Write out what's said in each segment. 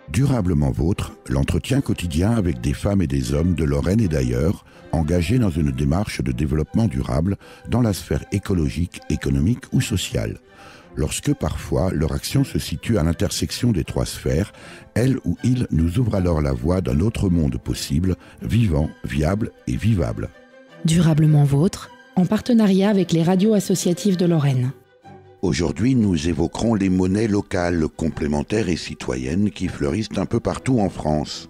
Durablement Vôtre, l'entretien quotidien avec des femmes et des hommes de Lorraine et d'ailleurs, engagés dans une démarche de développement durable dans la sphère écologique, économique ou sociale. Lorsque parfois leur action se situe à l'intersection des trois sphères, elle ou il nous ouvre alors la voie d'un autre monde possible, vivant, viable et vivable. Durablement Vôtre, en partenariat avec les radios associatives de Lorraine. Aujourd'hui, nous évoquerons les monnaies locales, complémentaires et citoyennes qui fleurissent un peu partout en France.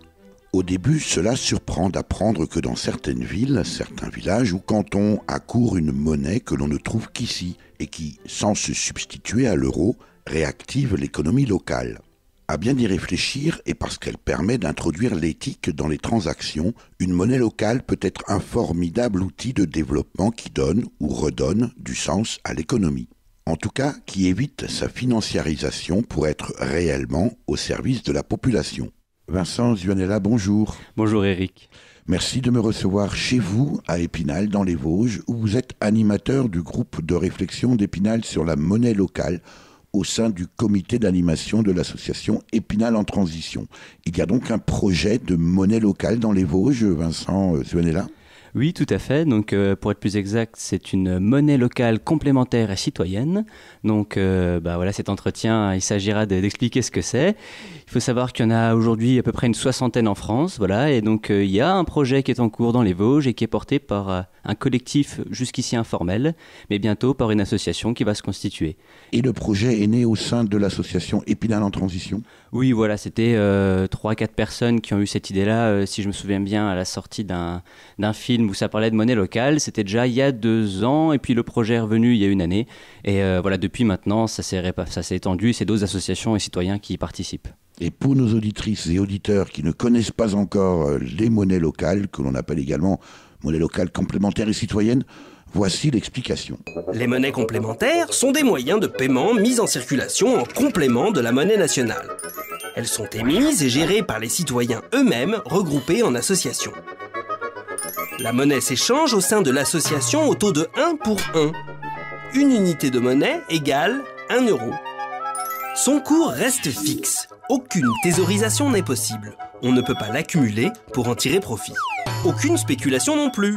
Au début, cela surprend d'apprendre que dans certaines villes, certains villages ou cantons accourt une monnaie que l'on ne trouve qu'ici et qui, sans se substituer à l'euro, réactive l'économie locale. À bien y réfléchir, et parce qu'elle permet d'introduire l'éthique dans les transactions, une monnaie locale peut être un formidable outil de développement qui donne ou redonne du sens à l'économie. En tout cas, qui évite sa financiarisation pour être réellement au service de la population. Vincent Zuanella, bonjour. Bonjour Eric. Merci de me recevoir chez vous, à Épinal, dans les Vosges, où vous êtes animateur du groupe de réflexion d'Épinal sur la monnaie locale, au sein du comité d'animation de l'association Épinal en transition. Il y a donc un projet de monnaie locale dans les Vosges, Vincent Zuanella ? Oui, tout à fait. Donc, pour être plus exact, c'est une monnaie locale complémentaire et citoyenne. Donc, voilà, cet entretien, il s'agira d'expliquer ce que c'est. Il faut savoir qu'il y en a aujourd'hui à peu près une soixantaine en France, voilà. Et donc, il y a un projet qui est en cours dans les Vosges et qui est porté par un collectif jusqu'ici informel, mais bientôt par une association qui va se constituer. Et le projet est né au sein de l'association Épinal en transition ? Oui, voilà, c'était 3-4 personnes qui ont eu cette idée-là, si je me souviens bien, à la sortie d'un film où ça parlait de monnaie locale. C'était déjà il y a 2 ans, et puis le projet est revenu il y a 1 année. Et voilà, depuis maintenant, ça s'est étendu, c'est d'autres associations et citoyens qui y participent. Et pour nos auditrices et auditeurs qui ne connaissent pas encore les monnaies locales, que l'on appelle également monnaie locale complémentaire et citoyenne, voici l'explication. Les monnaies complémentaires sont des moyens de paiement mis en circulation en complément de la monnaie nationale. Elles sont émises et gérées par les citoyens eux-mêmes regroupés en associations. La monnaie s'échange au sein de l'association au taux de 1 pour 1. Une unité de monnaie égale 1 euro. Son cours reste fixe. Aucune thésaurisation n'est possible. On ne peut pas l'accumuler pour en tirer profit. Aucune spéculation non plus.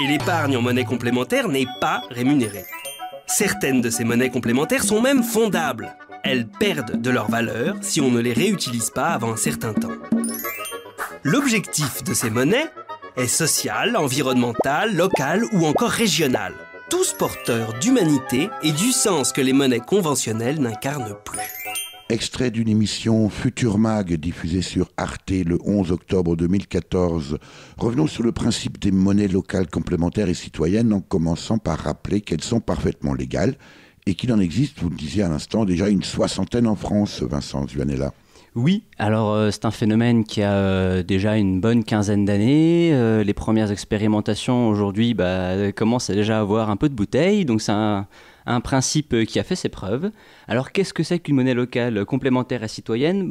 Et l'épargne en monnaie complémentaire n'est pas rémunérée. Certaines de ces monnaies complémentaires sont même fondables. Elles perdent de leur valeur si on ne les réutilise pas avant un certain temps. L'objectif de ces monnaies est social, environnemental, local ou encore régional. Tous porteurs d'humanité et du sens que les monnaies conventionnelles n'incarnent plus. Extrait d'une émission Futur Mag diffusée sur Arte le 11 octobre 2014. Revenons sur le principe des monnaies locales complémentaires et citoyennes en commençant par rappeler qu'elles sont parfaitement légales et qu'il en existe, vous le disiez à l'instant, déjà une soixantaine en France, Vincent Zuanella. Oui, alors c'est un phénomène qui a déjà une bonne quinzaine d'années. Les premières expérimentations aujourd'hui commencent à déjà avoir un peu de bouteille, donc c'est un principe qui a fait ses preuves. Alors qu'est-ce que c'est qu'une monnaie locale complémentaire et citoyenne ?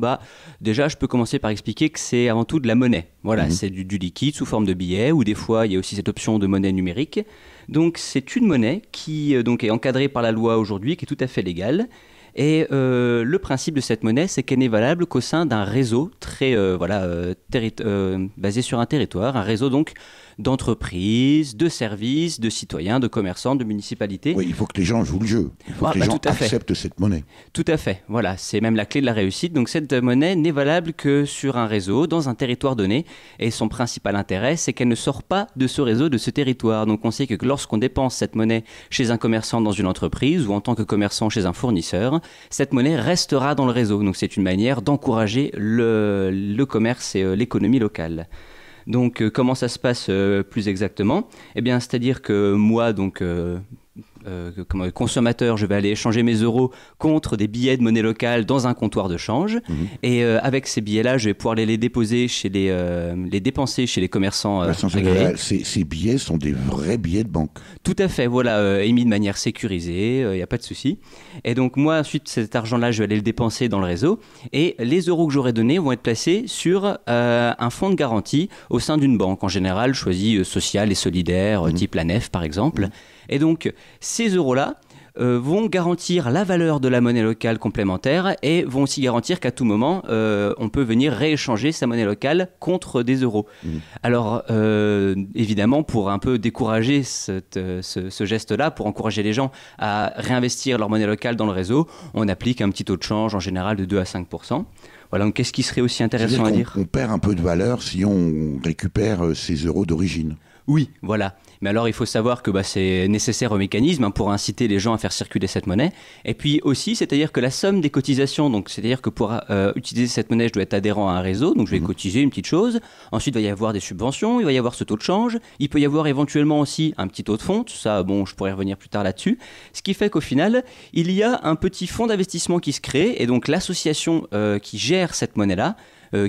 Déjà, je peux commencer par expliquer que c'est avant tout de la monnaie. Voilà, c'est du liquide sous forme de billets, ou des fois il y a aussi cette option de monnaie numérique. Donc c'est une monnaie qui donc est encadrée par la loi aujourd'hui, qui est tout à fait légale. Et le principe de cette monnaie, c'est qu'elle n'est valable qu'au sein d'un réseau très basé sur un territoire, un réseau donc d'entreprises, de services, de citoyens, de commerçants, de municipalités. Oui, il faut que les gens jouent le jeu. Il faut que les gens acceptent cette monnaie. Tout à fait. Voilà, c'est même la clé de la réussite. Donc cette monnaie n'est valable que sur un réseau, dans un territoire donné. Et son principal intérêt, c'est qu'elle ne sort pas de ce réseau, de ce territoire. Donc on sait que lorsqu'on dépense cette monnaie chez un commerçant dans une entreprise ou en tant que commerçant chez un fournisseur, cette monnaie restera dans le réseau. Donc c'est une manière d'encourager le commerce et l'économie locale. Donc comment ça se passe plus exactement ? Eh bien, c'est-à-dire que moi, comme consommateur, je vais aller échanger mes euros contre des billets de monnaie locale dans un comptoir de change. Et avec ces billets-là, je vais pouvoir les déposer les dépenser chez les commerçants agréés. Ces billets sont des vrais billets de banque. Tout à fait, voilà, émis de manière sécurisée, il n'y a pas de souci. Et donc moi, ensuite, cet argent-là, je vais aller le dépenser dans le réseau. Et les euros que j'aurai donnés vont être placés sur un fonds de garantie au sein d'une banque, en général choisie sociale et solidaire, type la Nef par exemple. Et donc, ces euros-là vont garantir la valeur de la monnaie locale complémentaire et vont aussi garantir qu'à tout moment, on peut venir rééchanger sa monnaie locale contre des euros. Alors, évidemment, pour un peu décourager ce geste-là, pour encourager les gens à réinvestir leur monnaie locale dans le réseau, on applique un petit taux de change en général de 2 à 5%. Voilà, donc qu'est-ce qui serait aussi intéressant à dire ? On perd un peu de valeur si on récupère ces euros d'origine. Oui, voilà. Mais alors, il faut savoir que c'est nécessaire au mécanisme pour inciter les gens à faire circuler cette monnaie. Et puis aussi, c'est-à-dire que la somme des cotisations, donc c'est-à-dire que pour utiliser cette monnaie, je dois être adhérent à un réseau, donc je vais cotiser une petite chose. Ensuite, il va y avoir des subventions, il va y avoir ce taux de change. Il peut y avoir éventuellement aussi un petit taux de fonds. Ça, je pourrais revenir plus tard là-dessus. Ce qui fait qu'au final, il y a un petit fonds d'investissement qui se crée. Et donc, l'association qui gère cette monnaie-là,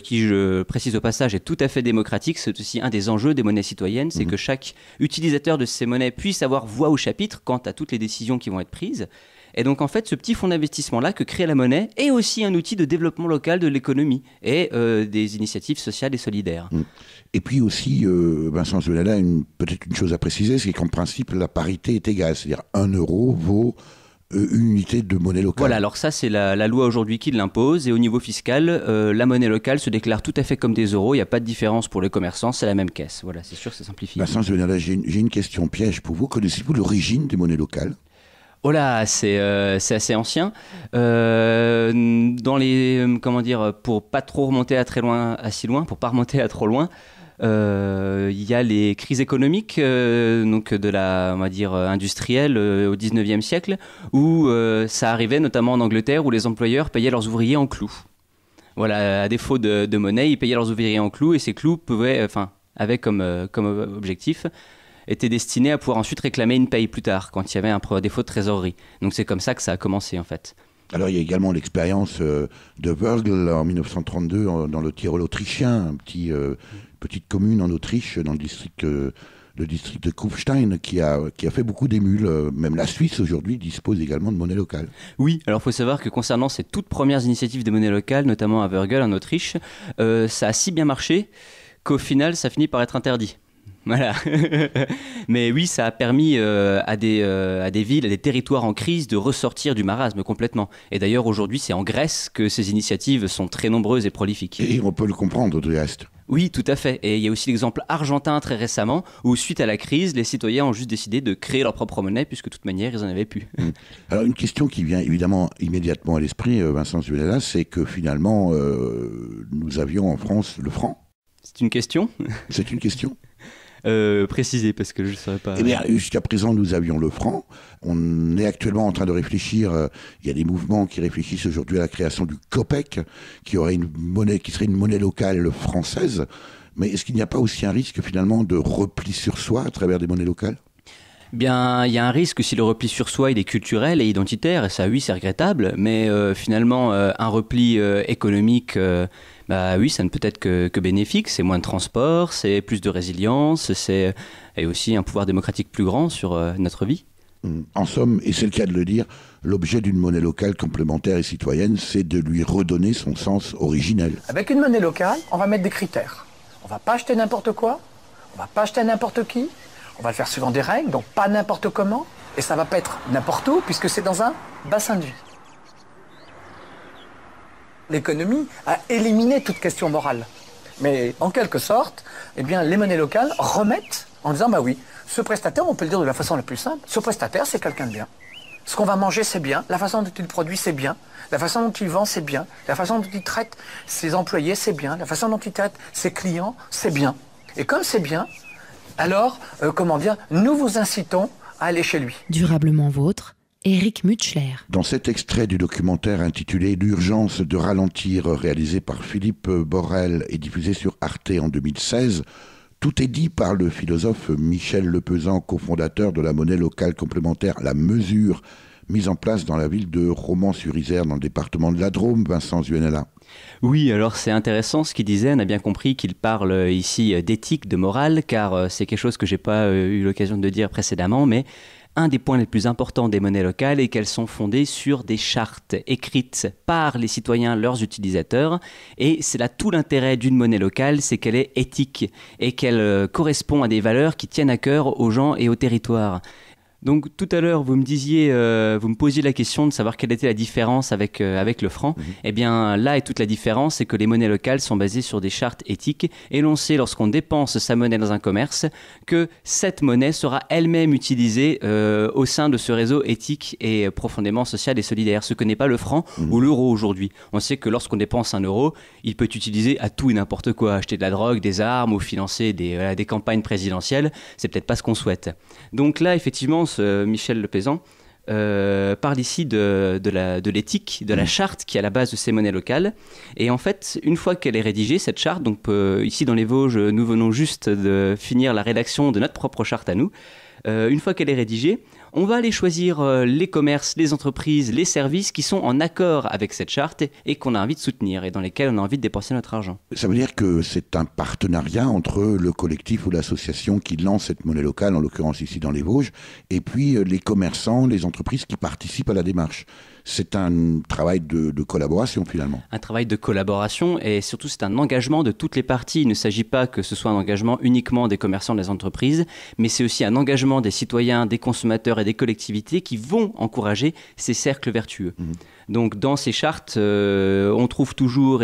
qui, je précise au passage, est tout à fait démocratique. C'est aussi un des enjeux des monnaies citoyennes, c'est que chaque utilisateur de ces monnaies puisse avoir voix au chapitre quant à toutes les décisions qui vont être prises. Et donc en fait, ce petit fonds d'investissement-là que crée la monnaie est aussi un outil de développement local de l'économie et des initiatives sociales et solidaires. Et puis aussi, Vincent Zuelala, peut-être une chose à préciser, c'est qu'en principe, la parité est égale. C'est-à-dire 1 euro vaut une unité de monnaie locale. Voilà, alors ça c'est la loi aujourd'hui qui l'impose et au niveau fiscal, la monnaie locale se déclare tout à fait comme des euros, il n'y a pas de différence pour les commerçants, c'est la même caisse. Voilà, c'est sûr que ça simplifie. Vincent Zuelala, j'ai une question piège pour vous. Connaissez-vous l'origine des monnaies locales ? Oh là, c'est assez ancien. Dans les, pour pas trop remonter assez loin, pour pas remonter à trop loin, il y a les crises économiques donc de la, on va dire, industrielle au 19e siècle où ça arrivait notamment en Angleterre où les employeurs payaient leurs ouvriers en clous. Voilà, à défaut de monnaie, ils payaient leurs ouvriers en clous et ces clous avaient comme objectif étaient destinés à pouvoir ensuite réclamer une paye plus tard quand il y avait un défaut de trésorerie. Donc c'est comme ça que ça a commencé en fait. Alors il y a également l'expérience de Wörgl en 1932 dans le Tyrol autrichien, petite commune en Autriche dans le district de Kufstein qui a fait beaucoup d'émules. Même la Suisse aujourd'hui dispose également de monnaie locale. Oui, alors il faut savoir que concernant ces toutes premières initiatives de monnaie locale, notamment à Wörgl en Autriche, ça a si bien marché qu'au final ça finit par être interdit. Voilà. Mais oui, ça a permis à des villes, à des territoires en crise de ressortir du marasme complètement. Et d'ailleurs, aujourd'hui, c'est en Grèce que ces initiatives sont très nombreuses et prolifiques. Et on peut le comprendre du reste. Oui, tout à fait. Et il y a aussi l'exemple argentin très récemment, où suite à la crise, les citoyens ont juste décidé de créer leur propre monnaie, puisque de toute manière, ils n'en avaient plus. Alors une question qui vient évidemment immédiatement à l'esprit, Vincent Zuelala, c'est que finalement, nous avions en France le franc. C'est une question ? C'est une question. Préciser parce que je ne saurais pas. Eh bien, jusqu'à présent, nous avions le franc. On est actuellement en train de réfléchir. Il y a des mouvements qui réfléchissent aujourd'hui à la création du Copec, qui serait une monnaie locale française. Mais est-ce qu'il n'y a pas aussi un risque finalement de repli sur soi à travers des monnaies locales ? Bien, il y a un risque si le repli sur soi il est culturel et identitaire, et ça oui c'est regrettable, mais finalement un repli économique, oui ça ne peut être que bénéfique, c'est moins de transport, c'est plus de résilience, et aussi un pouvoir démocratique plus grand sur notre vie. En somme, et c'est le cas de le dire, l'objet d'une monnaie locale complémentaire et citoyenne, c'est de lui redonner son sens originel. Avec une monnaie locale, on va mettre des critères. On ne va pas acheter n'importe quoi, on ne va pas acheter n'importe qui. On va le faire suivant des règles, donc pas n'importe comment. Et ça ne va pas être n'importe où, puisque c'est dans un bassin de vie. L'économie a éliminé toute question morale. Mais en quelque sorte, les monnaies locales remettent en disant, oui, ce prestataire, on peut le dire de la façon la plus simple, ce prestataire, c'est quelqu'un de bien. Ce qu'on va manger, c'est bien. La façon dont il produit, c'est bien. La façon dont il vend, c'est bien. La façon dont il traite ses employés, c'est bien. La façon dont il traite ses clients, c'est bien. Et comme c'est bien, alors, nous vous incitons à aller chez lui. Durablement vôtre, Éric Mutschler. Dans cet extrait du documentaire intitulé « L'urgence de ralentir », réalisé par Philippe Borel et diffusé sur Arte en 2016, Tout est dit par le philosophe Michel Lepezan, cofondateur de la monnaie locale complémentaire, la mesure, mise en place dans la ville de Romans-sur-Isère, dans le département de la Drôme, Vincent Zuenella. Oui, alors c'est intéressant ce qu'il disait, on a bien compris qu'il parle ici d'éthique, de morale, car c'est quelque chose que j'ai pas eu l'occasion de dire précédemment, mais un des points les plus importants des monnaies locales est qu'elles sont fondées sur des chartes écrites par les citoyens, leurs utilisateurs. Et c'est là tout l'intérêt d'une monnaie locale, c'est qu'elle est éthique et qu'elle correspond à des valeurs qui tiennent à cœur aux gens et au territoire. Donc tout à l'heure, vous me posiez la question de savoir quelle était la différence avec le franc. Eh bien là est toute la différence, c'est que les monnaies locales sont basées sur des chartes éthiques et l'on sait lorsqu'on dépense sa monnaie dans un commerce que cette monnaie sera elle-même utilisée au sein de ce réseau éthique et profondément social et solidaire, ce que n'est pas le franc ou l'euro aujourd'hui. On sait que lorsqu'on dépense 1 euro, il peut être utilisé à tout et n'importe quoi, acheter de la drogue, des armes ou financer des campagnes présidentielles, c'est peut-être pas ce qu'on souhaite. Donc là effectivement, Michel Lepezan parle ici de l'éthique, de la charte qui est à la base de ces monnaies locales. Et en fait, une fois qu'elle est rédigée, cette charte, donc ici dans les Vosges, nous venons juste de finir la rédaction de notre propre charte à nous. Une fois qu'elle est rédigée, on va aller choisir les commerces, les entreprises, les services qui sont en accord avec cette charte et qu'on a envie de soutenir et dans lesquels on a envie de dépenser notre argent. Ça veut dire que c'est un partenariat entre le collectif ou l'association qui lance cette monnaie locale, en l'occurrence ici dans les Vosges, et puis les commerçants, les entreprises qui participent à la démarche. C'est un travail de collaboration finalement. Un travail de collaboration et surtout c'est un engagement de toutes les parties. Il ne s'agit pas que ce soit un engagement uniquement des commerçants, des entreprises, mais c'est aussi un engagement des citoyens, des consommateurs et des collectivités qui vont encourager ces cercles vertueux. Donc dans ces chartes, on trouve toujours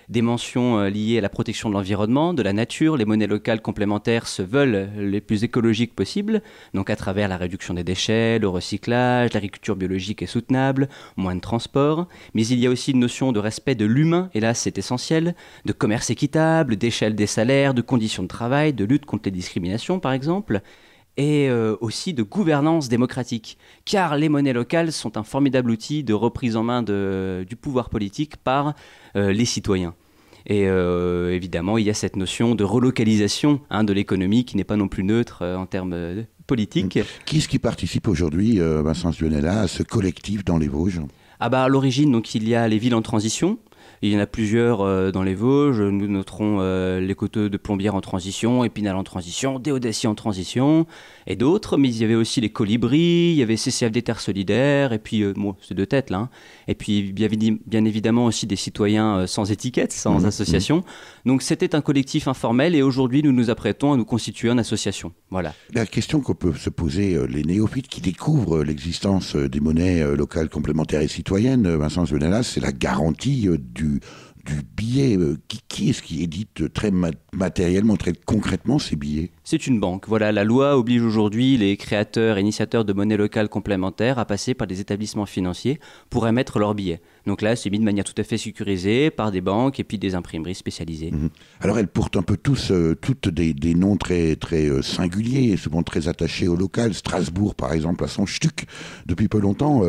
des mentions liées à la protection de l'environnement, de la nature. Les monnaies locales complémentaires se veulent les plus écologiques possibles, donc à travers la réduction des déchets, le recyclage, l'agriculture biologique et soutenable, moins de transport. Mais il y a aussi une notion de respect de l'humain, et là c'est essentiel, de commerce équitable, d'échelle des salaires, de conditions de travail, de lutte contre les discriminations par exemple, et aussi de gouvernance démocratique, car les monnaies locales sont un formidable outil de reprise en main du pouvoir politique par les citoyens. Et évidemment, il y a cette notion de relocalisation de l'économie qui n'est pas non plus neutre en termes politiques. Qui est-ce qui participe aujourd'hui, Vincent Zuenella, à ce collectif dans les Vosges ? À l'origine, donc, il y a les villes en transition. Il y en a plusieurs dans les Vosges. Nous noterons les Coteaux de Plombières en transition, Épinal en transition, Déodacie en transition et d'autres. Mais il y avait aussi les Colibris, il y avait CCFD Terre Solidaire et puis, c'est 2 têtes là. Et puis bien évidemment aussi des citoyens sans étiquette, sans association. Donc c'était un collectif informel et aujourd'hui nous nous apprêtons à nous constituer en association. Voilà. La question qu'on peut se poser, les néophytes qui découvrent l'existence des monnaies locales complémentaires et citoyennes, Vincent Zuenella, c'est la garantie du billet. Qui est-ce qui édite très matériellement, très concrètement ces billets ? C'est une banque. Voilà, la loi oblige aujourd'hui les créateurs et initiateurs de monnaies locales complémentaires à passer par des établissements financiers pour émettre leurs billets. Donc là, c'est mis de manière tout à fait sécurisée par des banques et puis des imprimeries spécialisées. Alors elles portent un peu toutes des noms très, très singuliers et souvent très attachés au local. Strasbourg, par exemple, a son Stuck depuis peu longtemps.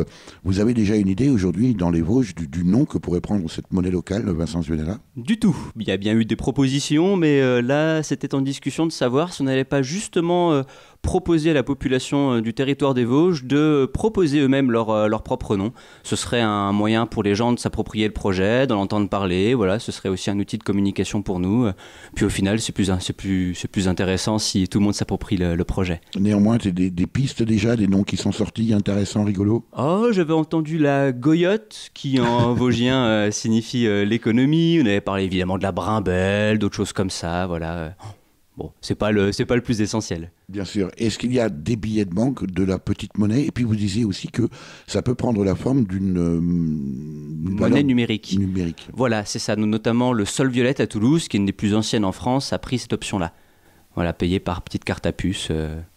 Vous avez déjà une idée aujourd'hui dans les Vosges du nom que pourrait prendre cette monnaie locale, Vincent Zuenella ? Du tout. Il y a bien eu des propositions, mais là, c'était en discussion de savoir si on n'allait pas justement proposer à la population du territoire des Vosges de proposer eux-mêmes leur propre nom. Ce serait un moyen pour les gens de s'approprier le projet, d'en entendre parler. Voilà, ce serait aussi un outil de communication pour nous. Puis au final, c'est plus intéressant si tout le monde s'approprie le projet. Néanmoins, tu as des pistes déjà, des noms qui sont sortis, intéressants, rigolos ? Oh, j'avais entendu la goyotte, qui en vosgien signifie l'économie. On avait parlé évidemment de la brimbelle, d'autres choses comme ça, voilà. Bon, c'est pas le plus essentiel. Bien sûr. Est-ce qu'il y a des billets de banque, de la petite monnaie ? Et puis vous disiez aussi que ça peut prendre la forme d'une monnaie numérique. Numérique. Voilà, c'est ça. Notamment le Sol Violette à Toulouse, qui est une des plus anciennes en France, a pris cette option-là. Voilà, payé par petite carte à puce,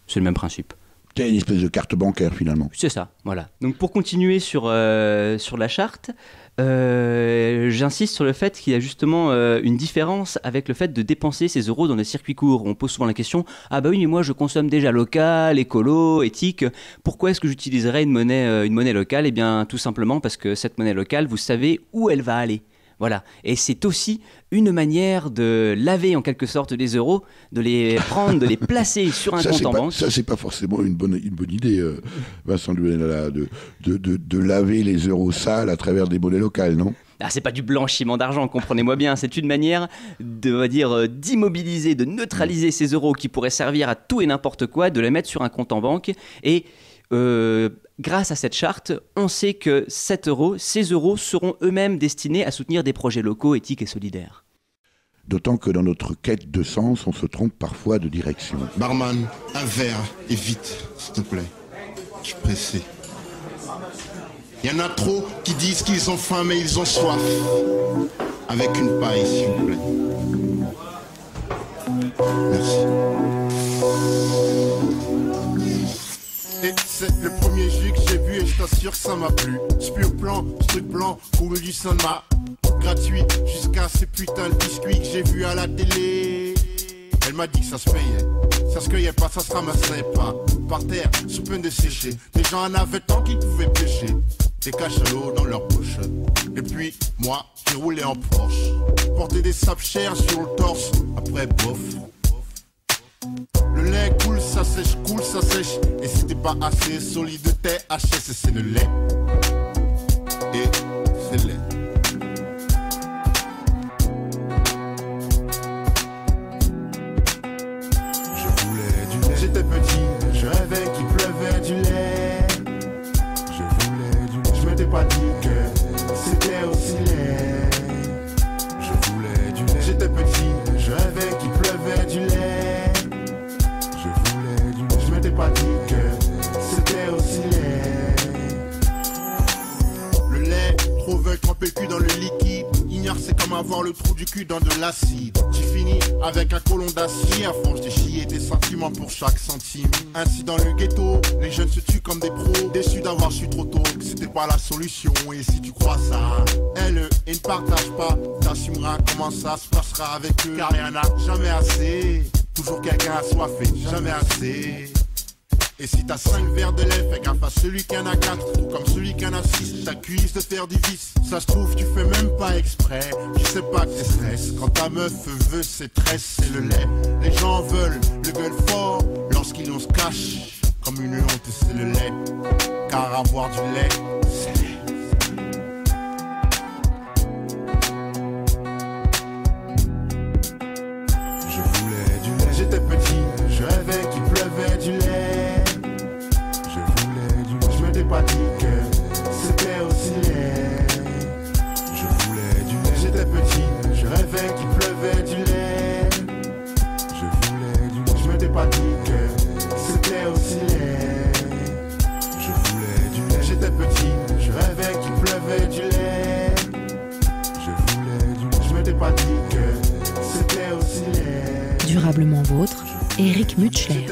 c'est le même principe. C'est une espèce de carte bancaire finalement. C'est ça, voilà. Donc pour continuer sur la charte, j'insiste sur le fait qu'il y a justement une différence avec le fait de dépenser ces euros dans le circuit court. On pose souvent la question, ah bah oui mais moi je consomme déjà local, écolo, éthique, pourquoi est-ce que j'utiliserais une monnaie locale ? Eh bien tout simplement parce que cette monnaie locale, vous savez où elle va aller. Voilà, et c'est aussi une manière de laver en quelque sorte les euros, de les prendre, de les placer sur un compte en banque. Ça, c'est pas forcément une bonne idée, Vincent Duhamel, de laver les euros sales à travers des monnaies locales, non ? Ah, c'est pas du blanchiment d'argent, comprenez-moi bien, c'est une manière d'immobiliser, de neutraliser ces euros qui pourraient servir à tout et n'importe quoi, de les mettre sur un compte en banque et... grâce à cette charte, on sait que ces euros seront eux-mêmes destinés à soutenir des projets locaux, éthiques et solidaires. D'autant que dans notre quête de sens, on se trompe parfois de direction. Barman, un verre et vite, s'il te plaît. Je suis pressé. Il y en a trop qui disent qu'ils ont faim mais ils ont soif. Avec une paille, s'il vous plaît. Merci. Et c'est le premier jus que j'ai vu et je t'assure que ça m'a plu. Ce pur plan, ce truc blanc, coule du sang de ma gratuit. Jusqu'à ces putains de biscuits que j'ai vus à la télé. Elle m'a dit que ça se payait. Ça se cueillait pas, ça se ramassait pas. Par terre, sous peine de sécher. Des gens en avaient tant qu'ils pouvaient pêcher. Des cachalots dans leur bouche. Et puis, moi, j'ai roulé en Porsche. Porter des sapes chères sur le torse. Après, bof. Le lait coule, ça sèche. Et si t'es pas assez solide, t'es HS, c'est le lait. Et c'est lait. Je voulais du lait. J'étais petit, je rêvais qu'il pleuvait du lait. Je voulais du lait. Je m'étais pas dit que c'était aussi laid. Je voulais du lait. J'étais petit, je rêvais qu'il pleuvait du lait. Je m'étais pas dit que c'était aussi laid. Le lait, trop veut tremper le cul dans le liquide. Ignore, c'est comme avoir le trou du cul dans de l'acide. J'ai fini avec un colon d'acier à force de chier des sentiments pour chaque centime. Ainsi dans le ghetto, les jeunes se tuent comme des pros. Déçus d'avoir su trop tôt que c'était pas la solution. Et si tu crois ça, elle et ne partage pas, t'assumeras comment ça se passera avec eux. Car y'en a jamais assez. Toujours quelqu'un assoiffé, jamais assez. Et si t'as 5 verres de lait, fais gaffe à celui qui en a 4. Tout comme celui qui en a 6, t'accuses de faire du vice. Ça se trouve, tu fais même pas exprès. Je sais pas que t'es stress. Quand ta meuf veut ses tresses, c'est le lait. Les gens veulent le gueule fort lorsqu'ils on se cache. Comme une honte, c'est le lait. Car avoir du lait, c'est lait. Je voulais du lait. J'étais petit, je rêvais qu'il pleuvait du lait. Je m'étais pas dit que c'était aussi laid. Je voulais du lait. J'étais petit, je rêvais qu'il pleuvait du lait. Je voulais du lait. Je m'étais pas dit que c'était aussi laid. Je voulais du lait. J'étais petit, je rêvais qu'il pleuvait du lait. Je voulais du lait. Je m'étais pas dit que c'était aussi laid. Durablement vôtre, Éric Mutschler.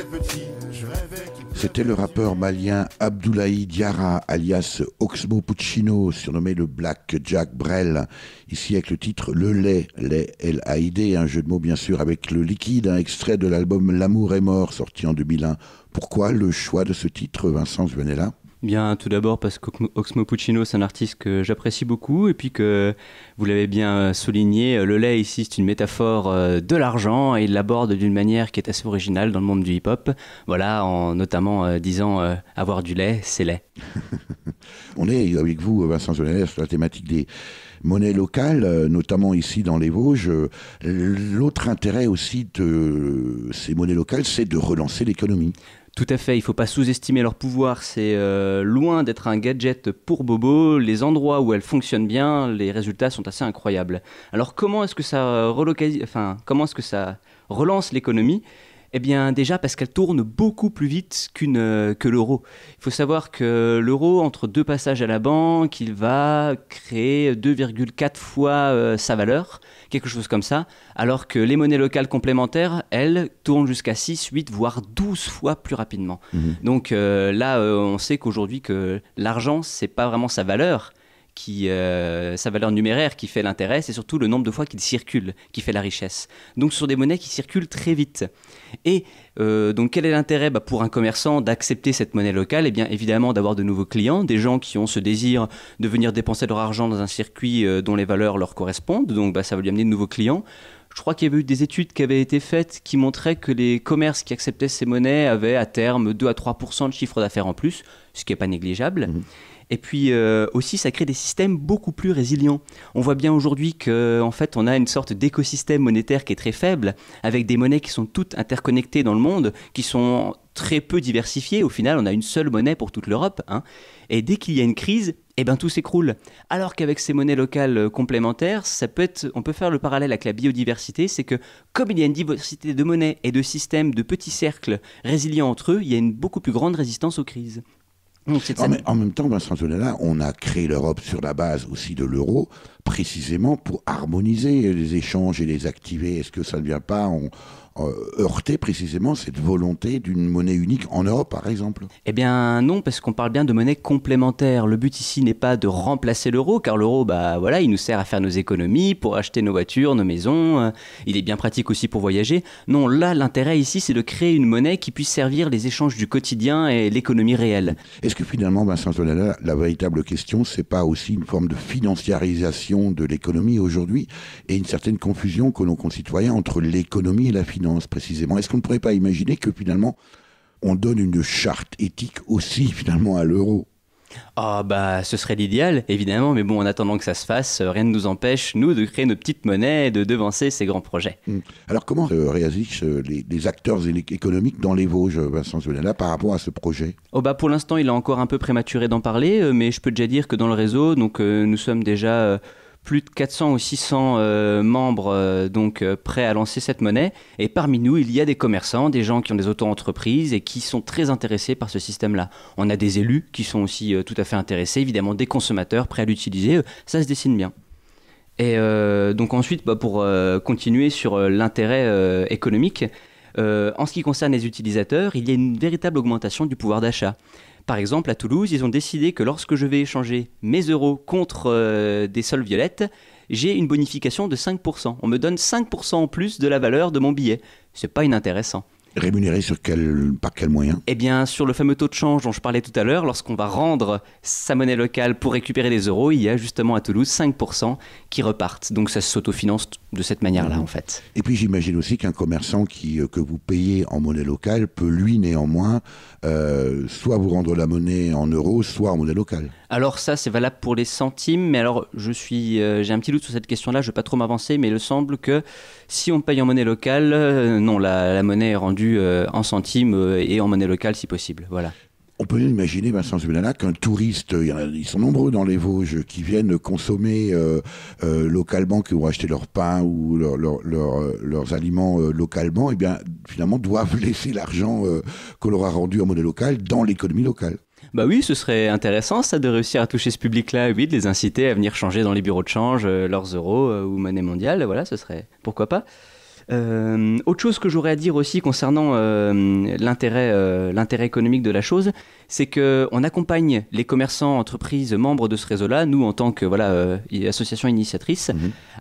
C'était le rappeur malien Abdoulaye Diarra, alias Oxmo Puccino, surnommé le Black Jack Brel, ici avec le titre Le lait, L-A-I-D, un jeu de mots bien sûr avec le liquide, un extrait de l'album L'amour est mort, sorti en 2001. Pourquoi le choix de ce titre, Vincent Zuanella ? Bien, tout d'abord parce qu'Oxmo Puccino, c'est un artiste que j'apprécie beaucoup, et puis que, vous l'avez bien souligné, le lait ici, c'est une métaphore de l'argent, et il l'aborde d'une manière qui est assez originale dans le monde du hip-hop, voilà, en notamment disant avoir du lait, c'est lait. On est avec vous, Vincent Zuanella, sur la thématique des monnaies locales, notamment ici dans les Vosges. L'autre intérêt aussi de ces monnaies locales, c'est de relancer l'économie. Tout à fait, il ne faut pas sous-estimer leur pouvoir, c'est loin d'être un gadget pour bobo, les endroits où elles fonctionnent bien, les résultats sont assez incroyables. Alors comment est-ce que ça relance l'économie ? Eh bien déjà parce qu'elle tourne beaucoup plus vite que l'euro. Il faut savoir que l'euro, entre deux passages à la banque, il va créer 2,4 fois sa valeur, quelque chose comme ça, alors que les monnaies locales complémentaires, elles, tournent jusqu'à 6, 8, voire 12 fois plus rapidement. Donc là, on sait qu'aujourd'hui, que l'argent, c'est pas vraiment sa valeur sa valeur numéraire qui fait l'intérêt, c'est surtout le nombre de fois qu'il circule qui fait la richesse. Donc ce sont des monnaies qui circulent très vite. Et donc quel est l'intérêt pour un commerçant d'accepter cette monnaie locale? Eh bien évidemment d'avoir de nouveaux clients, des gens qui ont ce désir de venir dépenser leur argent dans un circuit dont les valeurs leur correspondent, donc ça va lui amener de nouveaux clients. Je crois qu'il y avait eu des études qui avaient été faites qui montraient que les commerces qui acceptaient ces monnaies avaient à terme 2 à 3% de chiffre d'affaires en plus, ce qui n'est pas négligeable. Et puis aussi, ça crée des systèmes beaucoup plus résilients. On voit bien aujourd'hui qu'en fait, on a une sorte d'écosystème monétaire qui est très faible, avec des monnaies qui sont toutes interconnectées dans le monde, qui sont très peu diversifiées. Au final, on a une seule monnaie pour toute l'Europe. Et dès qu'il y a une crise, tout s'écroule. Alors qu'avec ces monnaies locales complémentaires, on peut faire le parallèle avec la biodiversité, c'est que comme il y a une diversité de monnaies et de systèmes de petits cercles résilients entre eux, il y a une beaucoup plus grande résistance aux crises. En même temps, Vincent Zounala, on a créé l'Europe sur la base aussi de l'euro, précisément pour harmoniser les échanges et les activer. Est-ce que ça ne vient pas heurter précisément cette volonté d'une monnaie unique en Europe, par exemple? Eh bien non, parce qu'on parle bien de monnaie complémentaire. Le but ici n'est pas de remplacer l'euro, car l'euro, il nous sert à faire nos économies, pour acheter nos voitures, nos maisons. Il est bien pratique aussi pour voyager. Non, là, l'intérêt ici, c'est de créer une monnaie qui puisse servir les échanges du quotidien et l'économie réelle. Est-ce que finalement, Vincent Zounala, la véritable question, c'est pas aussi une forme de financiarisation de l'économie aujourd'hui et une certaine confusion que nos concitoyens entre l'économie et la finance, précisément? Est-ce qu'on ne pourrait pas imaginer que finalement on donne une charte éthique aussi finalement à l'euro? Ce serait l'idéal, évidemment, mais bon, en attendant que ça se fasse, rien ne nous empêche, nous, de créer nos petites monnaies et de devancer ces grands projets. Alors comment réagissent les acteurs économiques dans les Vosges, Vincent Zounala, par rapport à ce projet? Pour l'instant, il est encore un peu prématuré d'en parler, mais je peux déjà dire que dans le réseau, nous sommes déjà plus de 400 ou 600 membres prêts à lancer cette monnaie. Et parmi nous, il y a des commerçants, des gens qui ont des auto-entreprises et qui sont très intéressés par ce système-là. On a des élus qui sont aussi tout à fait intéressés, évidemment des consommateurs prêts à l'utiliser. Ça se dessine bien. Et donc ensuite, pour continuer sur l'intérêt économique, en ce qui concerne les utilisateurs, il y a une véritable augmentation du pouvoir d'achat. Par exemple, à Toulouse, ils ont décidé que lorsque je vais échanger mes euros contre des sols violettes, j'ai une bonification de 5%. On me donne 5% en plus de la valeur de mon billet. C'est pas inintéressant. Rémunéré par quel moyen? Eh bien, sur le fameux taux de change dont je parlais tout à l'heure, lorsqu'on va rendre sa monnaie locale pour récupérer des euros, il y a justement à Toulouse 5% qui repartent. Donc ça s'autofinance de cette manière-là, en fait. Et puis j'imagine aussi qu'un commerçant que vous payez en monnaie locale peut, lui, néanmoins, soit vous rendre la monnaie en euros, soit en monnaie locale. Alors ça, c'est valable pour les centimes, mais alors j'ai un petit doute sur cette question-là, je ne vais pas trop m'avancer, mais il semble que si on paye en monnaie locale, non, la monnaie est rendue en centimes et en monnaie locale si possible, voilà. On peut imaginer, Vincent Zounala, qu'un touriste, ils sont nombreux dans les Vosges, qui viennent consommer localement, qui vont acheter leur pain ou leurs aliments localement, et bien finalement doivent laisser l'argent qu'on leur a rendu en monnaie locale dans l'économie locale. Oui, ce serait intéressant ça de réussir à toucher ce public-là, oui, de les inciter à venir changer dans les bureaux de change leurs euros ou monnaie mondiale, voilà, ce serait pourquoi pas. Autre chose que j'aurais à dire aussi concernant l'intérêt économique de la chose, c'est qu'on accompagne les commerçants, entreprises, membres de ce réseau-là, nous en tant que association initiatrice,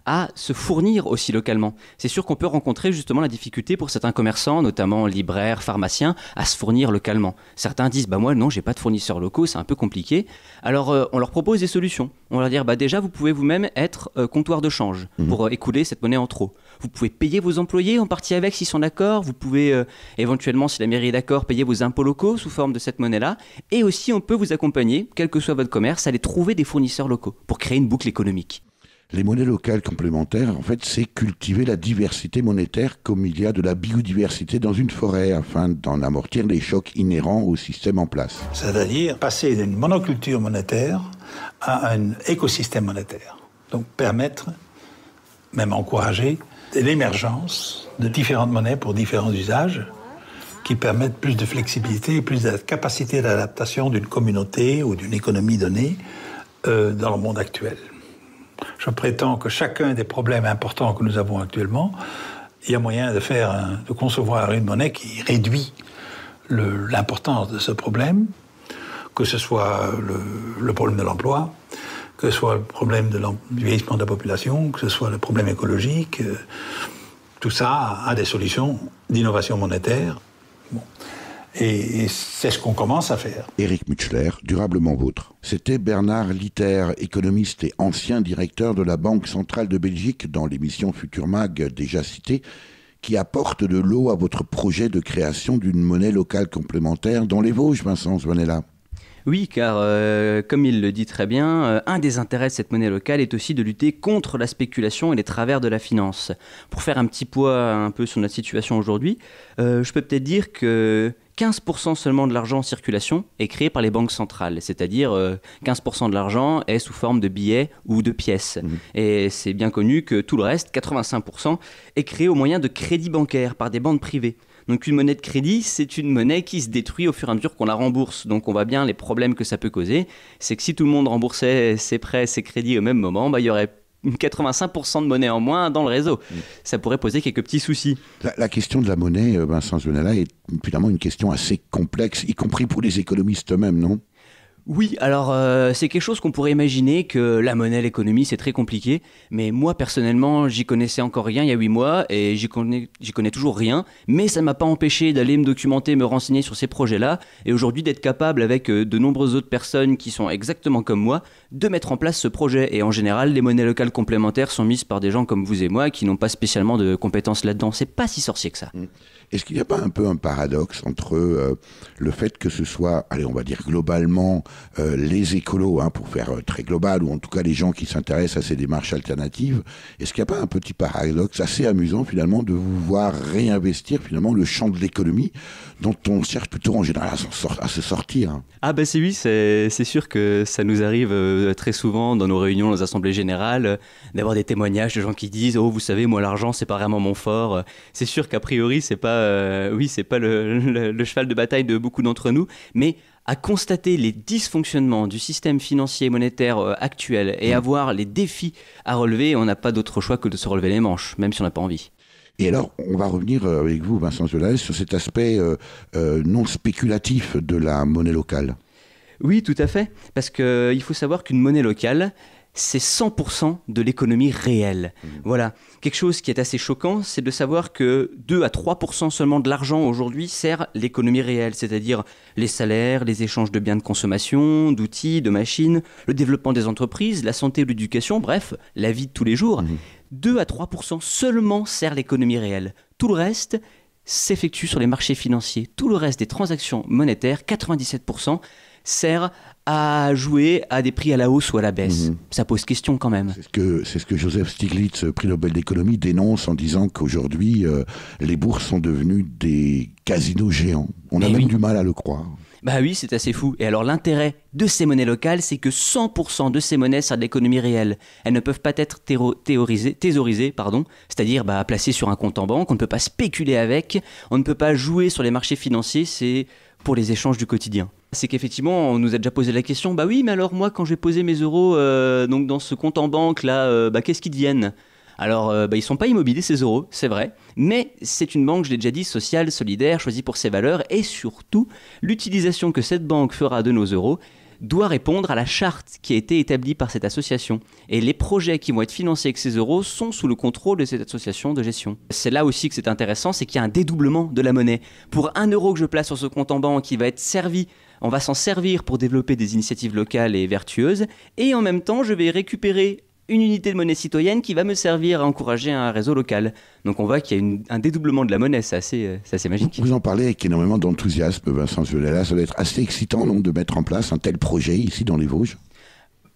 à se fournir aussi localement. C'est sûr qu'on peut rencontrer justement la difficulté pour certains commerçants, notamment libraires, pharmaciens, à se fournir localement. Certains disent moi non, j'ai pas de fournisseurs locaux, c'est un peu compliqué. Alors on leur propose des solutions. On va leur dire déjà vous pouvez vous-même être comptoir de change pour écouler cette monnaie en trop. Vous pouvez payer vos employés en partie avec s'ils sont d'accord. Vous pouvez éventuellement, si la mairie est d'accord, payer vos impôts locaux sous forme de cette monnaie-là. Et aussi, on peut vous accompagner, quel que soit votre commerce, à aller trouver des fournisseurs locaux pour créer une boucle économique. Les monnaies locales complémentaires, en fait, c'est cultiver la diversité monétaire comme il y a de la biodiversité dans une forêt afin d'en amortir les chocs inhérents au système en place. C'est-à-dire passer d'une monoculture monétaire à un écosystème monétaire. Donc permettre, même encourager, l'émergence de différentes monnaies pour différents usages qui permettent plus de flexibilité et plus de capacité d'adaptation d'une communauté ou d'une économie donnée dans le monde actuel. Je prétends que chacun des problèmes importants que nous avons actuellement, il y a moyen de concevoir une monnaie qui réduit l'importance de ce problème, que ce soit le problème de l'emploi, que ce soit le problème du vieillissement de la population, que ce soit le problème écologique, tout ça a des solutions d'innovation monétaire. Bon. Et c'est ce qu'on commence à faire. Éric Mutschler, Durablement Vôtre. C'était Bernard Litter, économiste et ancien directeur de la Banque centrale de Belgique dans l'émission Futur Mag déjà citée, qui apporte de l'eau à votre projet de création d'une monnaie locale complémentaire dans les Vosges, Vincent Zwanella. Oui, car comme il le dit très bien, un des intérêts de cette monnaie locale est aussi de lutter contre la spéculation et les travers de la finance. Pour faire un petit poids un peu sur notre situation aujourd'hui, je peux peut-être dire que 15% seulement de l'argent en circulation est créé par les banques centrales, c'est-à-dire 15% de l'argent est sous forme de billets ou de pièces. Et c'est bien connu que tout le reste, 85%, est créé au moyen de crédits bancaires par des banques privées. Donc une monnaie de crédit, c'est une monnaie qui se détruit au fur et à mesure qu'on la rembourse. Donc on voit bien les problèmes que ça peut causer. C'est que si tout le monde remboursait ses prêts, ses crédits au même moment, il y aurait 85% de monnaie en moins dans le réseau. Ça pourrait poser quelques petits soucis. La question de la monnaie, Vincent Zwanella, est finalement une question assez complexe, y compris pour les économistes eux-mêmes, non ? Oui, alors c'est quelque chose qu'on pourrait imaginer que la monnaie, l'économie, c'est très compliqué. Mais moi, personnellement, j'y connaissais encore rien il y a 8 mois et j'y connais toujours rien. Mais ça ne m'a pas empêché d'aller me documenter, me renseigner sur ces projets-là. Et aujourd'hui, d'être capable, avec de nombreuses autres personnes qui sont exactement comme moi, de mettre en place ce projet. Et en général, les monnaies locales complémentaires sont mises par des gens comme vous et moi qui n'ont pas spécialement de compétences là-dedans. C'est pas si sorcier que ça. Est-ce qu'il n'y a pas un peu un paradoxe entre le fait que ce soit, allez, on va dire globalement, les écolos, pour faire très global, ou en tout cas les gens qui s'intéressent à ces démarches alternatives, est-ce qu'il n'y a pas un petit paradoxe assez amusant finalement de vous voir réinvestir finalement le champ de l'économie dont on cherche plutôt en général à se sortir? Ah bah c'est oui, c'est sûr que ça nous arrive très souvent dans nos réunions, dans les assemblées générales, d'avoir des témoignages de gens qui disent « Oh, vous savez, moi l'argent, c'est pas vraiment mon fort ». C'est sûr qu'a priori, c'est pas le cheval de bataille de beaucoup d'entre nous, mais à constater les dysfonctionnements du système financier et monétaire actuel et à voir les défis à relever, on n'a pas d'autre choix que de se relever les manches, même si on n'a pas envie. Et alors, on va revenir avec vous, Vincent Zwanella, sur cet aspect non spéculatif de la monnaie locale. Oui, tout à fait, parce qu'il faut savoir qu'une monnaie locale, c'est 100% de l'économie réelle. Voilà. Quelque chose qui est assez choquant, c'est de savoir que 2 à 3% seulement de l'argent aujourd'hui sert l'économie réelle, c'est-à-dire les salaires, les échanges de biens de consommation, d'outils, de machines, le développement des entreprises, la santé ou l'éducation, bref, la vie de tous les jours. 2 à 3% seulement sert l'économie réelle. Tout le reste s'effectue sur les marchés financiers. Tout le reste des transactions monétaires, 97%, sert à jouer à des prix à la hausse ou à la baisse. Ça pose question quand même. C'est ce que Joseph Stiglitz, prix Nobel d'économie, dénonce en disant qu'aujourd'hui, les bourses sont devenues des casinos géants. On a même du mal à le croire. Bah oui, c'est assez fou. Et alors l'intérêt de ces monnaies locales, c'est que 100% de ces monnaies servent l'économie réelle. Elles ne peuvent pas être thésaurisées, c'est-à-dire placées sur un compte en banque. On ne peut pas spéculer avec, on ne peut pas jouer sur les marchés financiers, c'est pour les échanges du quotidien. C'est qu'effectivement, on nous a déjà posé la question, bah oui, mais alors moi, quand j'ai posé mes euros donc dans ce compte en banque, là, qu'est-ce qu'ils deviennent ? Alors, ils ne sont pas immobilisés, ces euros, c'est vrai, mais c'est une banque, je l'ai déjà dit, sociale, solidaire, choisie pour ses valeurs, et surtout, l'utilisation que cette banque fera de nos euros doit répondre à la charte qui a été établie par cette association. Et les projets qui vont être financés avec ces euros sont sous le contrôle de cette association de gestion. C'est là aussi que c'est intéressant, c'est qu'il y a un dédoublement de la monnaie. Pour 1 euro que je place sur ce compte en banque, il va être servi, on va s'en servir pour développer des initiatives locales et vertueuses, et en même temps, je vais récupérer une unité de monnaie citoyenne qui va me servir à encourager un réseau local. Donc on voit qu'il y a un dédoublement de la monnaie, c'est assez magique. Vous en parlez avec énormément d'enthousiasme, Vincent Zwanella. Ça doit être assez excitant non, de mettre en place un tel projet ici dans les Vosges.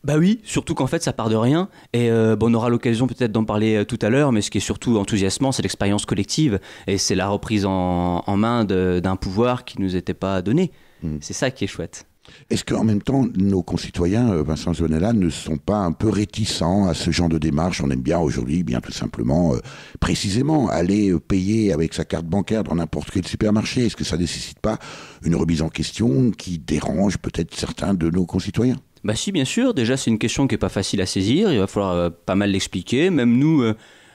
Bah oui, surtout qu'en fait ça part de rien. Et on aura l'occasion peut-être d'en parler tout à l'heure, mais ce qui est surtout enthousiasmant, c'est l'expérience collective. Et c'est la reprise en main d'un pouvoir qui ne nous était pas donné. C'est ça qui est chouette. Est-ce qu'en même temps, nos concitoyens, Vincent Zwanella, ne sont pas un peu réticents à ce genre de démarche? On aime bien aujourd'hui, bien tout simplement, précisément, aller payer avec sa carte bancaire dans n'importe quel supermarché. Est-ce que ça ne nécessite pas une remise en question qui dérange peut-être certains de nos concitoyens? Bah si, bien sûr. Déjà, c'est une question qui n'est pas facile à saisir. Il va falloir pas mal l'expliquer. Même nous...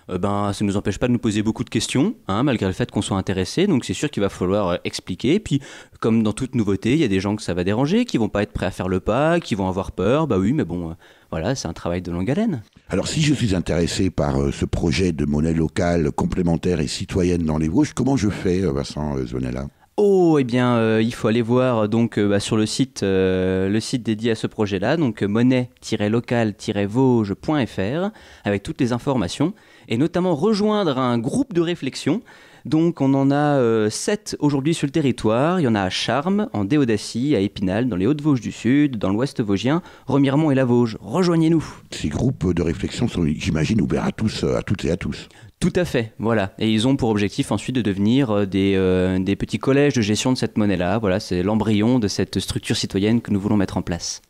Ça ne nous empêche pas de nous poser beaucoup de questions, malgré le fait qu'on soit intéressé. Donc c'est sûr qu'il va falloir expliquer. Et puis, comme dans toute nouveauté, il y a des gens que ça va déranger, qui vont pas être prêts à faire le pas, qui vont avoir peur. Bah oui, mais bon, voilà, c'est un travail de longue haleine. Alors si je suis intéressé par ce projet de monnaie locale complémentaire et citoyenne dans les Vosges, comment je fais, Vincent Zuanella ? Oh, eh bien, il faut aller voir donc sur le site dédié à ce projet-là, donc monnaie-locale-vosges.fr, avec toutes les informations, et notamment rejoindre un groupe de réflexion. Donc on en a 7 aujourd'hui sur le territoire. Il y en a à Charmes, en Déodacie, à Épinal, dans les Hauts-de-Vosges du Sud, dans l'Ouest vosgien, Remiremont et la Vosges. Rejoignez-nous. Ces groupes de réflexion sont, j'imagine, ouverts à tous, à toutes et à tous. Tout à fait, voilà. Et ils ont pour objectif ensuite de devenir des petits collèges de gestion de cette monnaie-là. Voilà, c'est l'embryon de cette structure citoyenne que nous voulons mettre en place.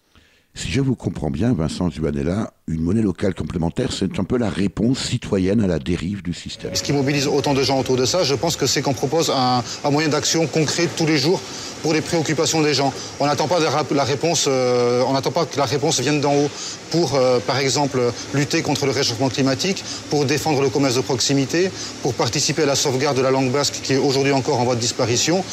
Si je vous comprends bien, Vincent Zuanella, une monnaie locale complémentaire, c'est un peu la réponse citoyenne à la dérive du système. Ce qui mobilise autant de gens autour de ça, je pense que c'est qu'on propose un moyen d'action concret tous les jours pour les préoccupations des gens. On n'attend pas la réponse, on n'attend pas que la réponse vienne d'en haut pour, par exemple, lutter contre le réchauffement climatique, pour défendre le commerce de proximité, pour participer à la sauvegarde de la langue basque qui est aujourd'hui encore en voie de disparition.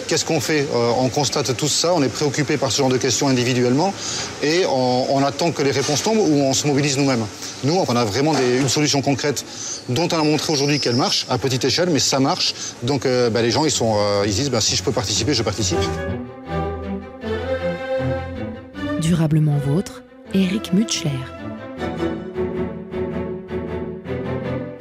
Qu'est-ce qu'on fait ? On constate tout ça, on est préoccupé par ce genre de questions individuellement et on attend que les réponses tombent ou on se mobilise nous-mêmes. Nous, on a vraiment une solution concrète dont on a montré aujourd'hui qu'elle marche à petite échelle, mais ça marche. Donc les gens, ils disent si je peux participer, je participe. Durablement vôtre, Éric Mutschler.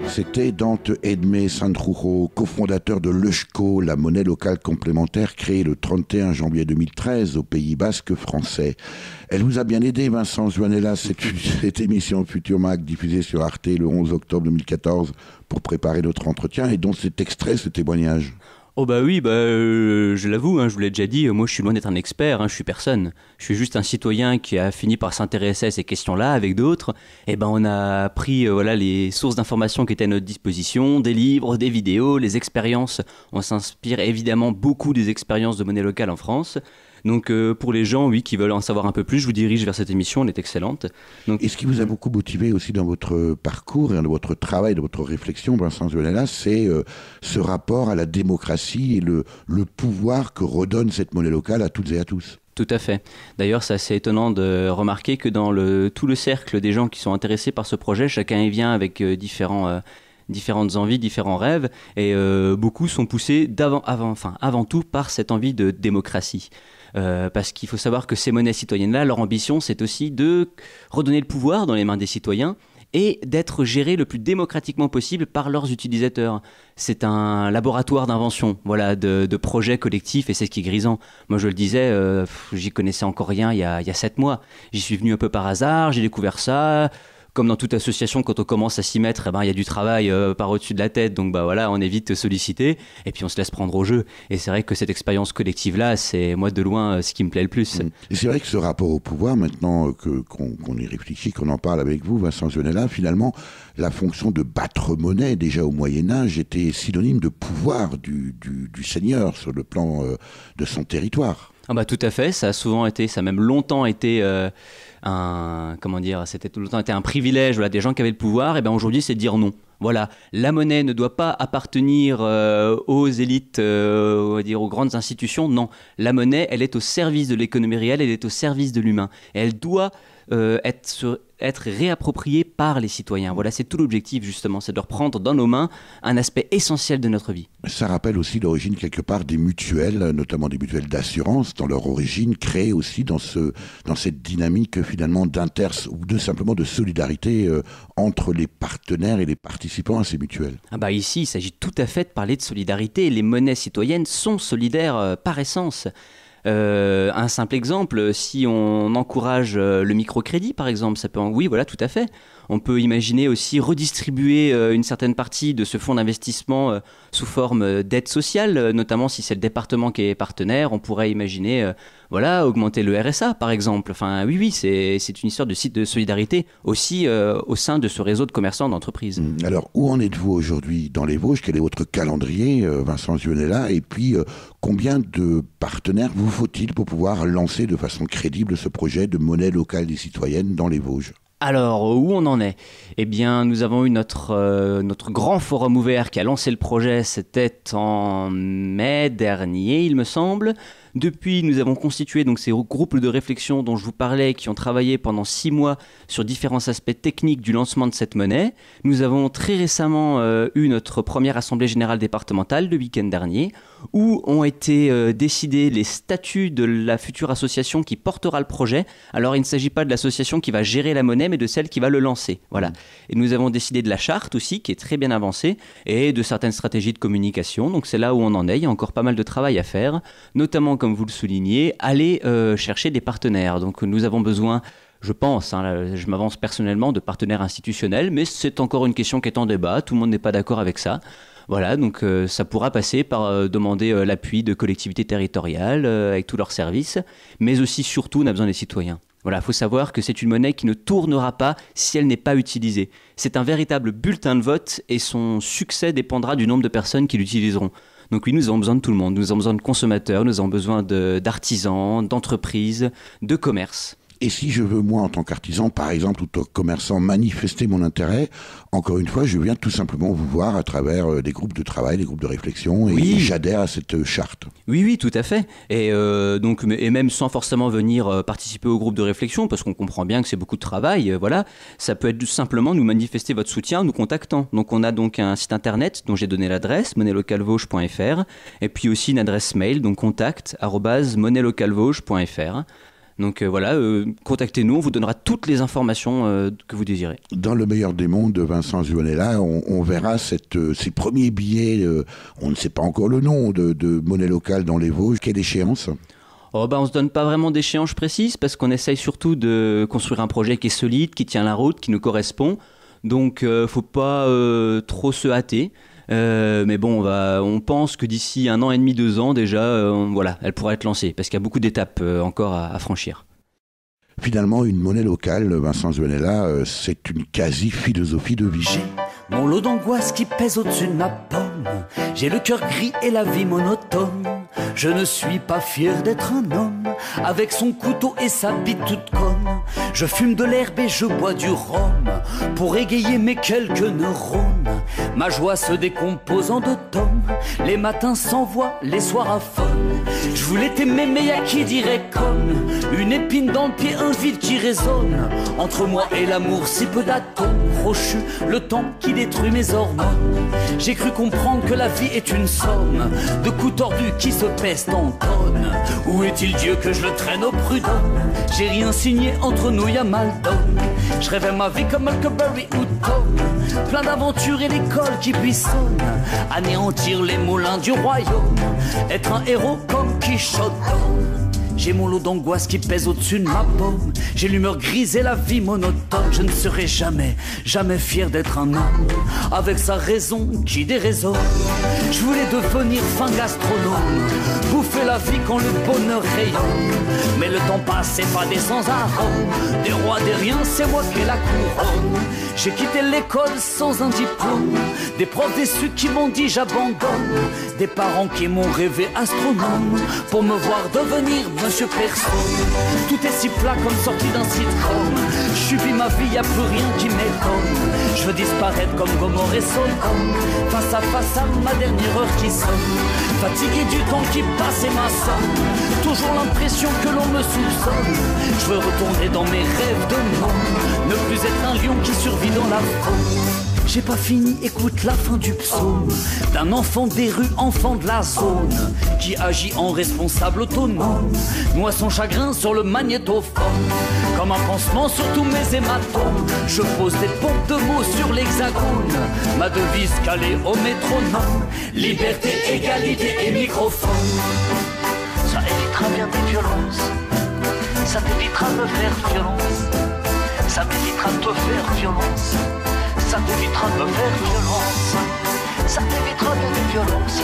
C'était Dante Edmé Sanjurjo, cofondateur de l'Eusko, la monnaie locale complémentaire créée le 31 janvier 2013 au Pays Basque français. Elle vous a bien aidé, Vincent Zuanella, cette émission Futur Mag diffusée sur Arte le 11 octobre 2014 pour préparer notre entretien et dont cet extrait, ce témoignage. Oh bah oui, je l'avoue, je vous l'ai déjà dit, moi je suis loin d'être un expert, je suis personne. Je suis juste un citoyen qui a fini par s'intéresser à ces questions-là avec d'autres. Et on a pris les sources d'informations qui étaient à notre disposition, des livres, des vidéos, les expériences. On s'inspire évidemment beaucoup des expériences de monnaie locale en France. Donc pour les gens qui veulent en savoir un peu plus, je vous dirige vers cette émission, elle est excellente. Et ce qui vous a beaucoup motivé aussi dans votre parcours et dans votre travail, dans votre réflexion, Vincent Zuanella, c'est ce rapport à la démocratie et le pouvoir que redonne cette monnaie locale à toutes et à tous. Tout à fait. D'ailleurs, c'est assez étonnant de remarquer que dans tout le cercle des gens qui sont intéressés par ce projet, chacun y vient avec différentes envies, différents rêves, et beaucoup sont poussés avant tout par cette envie de démocratie. Parce qu'il faut savoir que ces monnaies citoyennes-là, leur ambition, c'est aussi de redonner le pouvoir dans les mains des citoyens et d'être gérées le plus démocratiquement possible par leurs utilisateurs. C'est un laboratoire d'invention, de projets collectifs, et c'est ce qui est grisant. Moi, je le disais, j'y connaissais encore rien il y a 7 mois. J'y suis venu un peu par hasard, j'ai découvert ça. Comme dans toute association, quand on commence à s'y mettre, il y a du travail par au-dessus de la tête, donc on est vite sollicité, et puis on se laisse prendre au jeu. Et c'est vrai que cette expérience collective-là, c'est moi de loin ce qui me plaît le plus. Et c'est vrai que ce rapport au pouvoir, maintenant qu'on y réfléchit, qu'on en parle avec vous, Vincent Zuanella, finalement, la fonction de battre monnaie, déjà au Moyen-Âge, était synonyme de pouvoir du seigneur sur le plan de son territoire. Tout à fait, ça a même longtemps été c'était longtemps été un privilège des gens qui avaient le pouvoir. Et aujourd'hui, c'est dire non. Voilà, la monnaie ne doit pas appartenir aux élites, on va dire aux grandes institutions. Non, la monnaie, elle est au service de l'économie réelle, elle est au service de l'humain. Et elle doit être réappropriée par les citoyens. Voilà, c'est tout l'objectif justement, c'est de reprendre dans nos mains un aspect essentiel de notre vie. Ça rappelle aussi l'origine quelque part des mutuelles, notamment des mutuelles d'assurance, dans leur origine, créées aussi dans cette dynamique finalement ou simplement de solidarité entre les partenaires et les participants à ces mutuelles. Ici, il s'agit tout à fait de parler de solidarité. Les monnaies citoyennes sont solidaires par essence. Un simple exemple, si on encourage le microcrédit par exemple, oui, voilà, tout à fait. On peut imaginer aussi redistribuer une certaine partie de ce fonds d'investissement sous forme d'aide sociale, notamment si c'est le département qui est partenaire. On pourrait imaginer augmenter le RSA par exemple. Oui, c'est une histoire de solidarité aussi au sein de ce réseau de commerçants d'entreprises. Alors, où en êtes-vous aujourd'hui dans les Vosges ? Quel est votre calendrier, Vincent Zuanella ? Et puis, combien de partenaires vous faut-il pour pouvoir lancer de façon crédible ce projet de monnaie locale et citoyenne dans les Vosges ? Alors, où on en est ? Eh bien, nous avons eu notre grand forum ouvert qui a lancé le projet, c'était en mai dernier, il me semble. Depuis, nous avons constitué donc ces groupes de réflexion dont je vous parlais, qui ont travaillé pendant 6 mois sur différents aspects techniques du lancement de cette monnaie. Nous avons très récemment eu notre première assemblée générale départementale le week-end dernier, où ont été décidés les statuts de la future association qui portera le projet. Alors, il ne s'agit pas de l'association qui va gérer la monnaie, mais de celle qui va le lancer. Voilà. Et nous avons décidé de la charte aussi, qui est très bien avancée, et de certaines stratégies de communication. Donc, c'est là où on en est. Il y a encore pas mal de travail à faire, notamment, comme vous le soulignez, aller chercher des partenaires. Donc, nous avons besoin... Je pense, là, je m'avance personnellement, de partenaires institutionnels, mais c'est encore une question qui est en débat. Tout le monde n'est pas d'accord avec ça. Voilà, donc ça pourra passer par demander l'appui de collectivités territoriales avec tous leurs services, mais aussi, surtout, on a besoin des citoyens. Voilà, il faut savoir que c'est une monnaie qui ne tournera pas si elle n'est pas utilisée. C'est un véritable bulletin de vote et son succès dépendra du nombre de personnes qui l'utiliseront. Donc oui, nous avons besoin de tout le monde. Nous avons besoin de consommateurs, nous avons besoin d'artisans, d'entreprises, de commerces. Et si je veux, moi, en tant qu'artisan, par exemple, ou tant que commerçant, manifester mon intérêt, encore une fois, je viens tout simplement vous voir à travers des groupes de travail, des groupes de réflexion, et oui, j'adhère à cette charte. Oui, oui, tout à fait. Et même sans forcément venir participer au groupe de réflexion, parce qu'on comprend bien que c'est beaucoup de travail, voilà, ça peut être tout simplement nous manifester votre soutien en nous contactant. Donc on a donc un site internet dont j'ai donné l'adresse, monnailelocalvauge.fr, et puis aussi une adresse mail, donc contact@monnailelocalvauge.fr. Donc voilà, contactez-nous, on vous donnera toutes les informations que vous désirez. Dans le meilleur des mondes de Vincent Zuanella, on verra ces premiers billets, on ne sait pas encore le nom, de monnaie locale dans les Vosges. Quelle échéance ? On ne se donne pas vraiment d'échéance précise parce qu'on essaye surtout de construire un projet qui est solide, qui tient la route, qui nous correspond. Donc faut pas trop se hâter. Mais bon, on pense que d'ici 1 an et demi, 2 ans déjà, voilà, elle pourra être lancée parce qu'il y a beaucoup d'étapes encore à franchir. Finalement, une monnaie locale, Vincent Zuanella, c'est une quasi-philosophie de vie. J'ai mon lot d'angoisse qui pèse au-dessus de ma pomme. J'ai le cœur gris et la vie monotone. Je ne suis pas fier d'être un homme avec son couteau et sa bite toute conne. Je fume de l'herbe et je bois du rhum pour égayer mes quelques neurones. Ma joie se décompose en 2 tomes. Les matins sans voix, les soirs affolent. Je voulais t'aimer mais y'a qui dirait comme une épine dans le pied, un vide qui résonne. Entre moi et l'amour, si peu d'atomes crochus, le temps qui détruit mes hormones. J'ai cru comprendre que la vie est une somme de coups tordus qui se pèsent en tonnes. Où est-il Dieu que je le traîne au prud'homme? J'ai rien signé, entre nous y'a mal donne. Je rêvais ma vie comme Huckleberry ou Tom, plein d'aventures et l'école qui buissonne. Anéantir les moulins du royaume, être un héros comme Quichotte. J'ai mon lot d'angoisse qui pèse au-dessus de ma paume. J'ai l'humeur grise et la vie monotone. Je ne serai jamais, jamais fier d'être un homme avec sa raison qui déraisonne. Je voulais devenir fin gastronome, bouffer la vie quand le bonheur rayonne. Mais le temps passe, c'est pas des sans-arômes, des rois, des riens, c'est moi qui ai la couronne. J'ai quitté l'école sans un diplôme, des profs déçus qui m'ont dit j'abandonne, des parents qui m'ont rêvé astronome pour me voir devenir Monsieur Personne. Tout est si plat comme sorti d'un sitcom. Je vis ma vie, y'a plus rien qui m'étonne. Je veux disparaître comme Gomorrhe et Sodome, face à ma dernière heure qui sonne. Fatigué du temps qui passe et ma somme, toujours l'impression que l'on me soupçonne. Je veux retourner dans mes rêves de monde, ne plus être un lion qui survit dans la faune. J'ai pas fini, écoute la fin du psaume d'un enfant des rues, enfant de la zone, qui agit en responsable autonome, noie son chagrin sur le magnétophone. Comme un pansement sur tous mes hématomes, je pose des pompes de mots sur l'hexagone. Ma devise calée au métronome, liberté, égalité et microphone. Ça évitera bien des violences, ça t'évitera de faire violence, ça m'évitera de te faire violence. Ça t'évitera de me faire violence. Ça t'évitera bien de violence.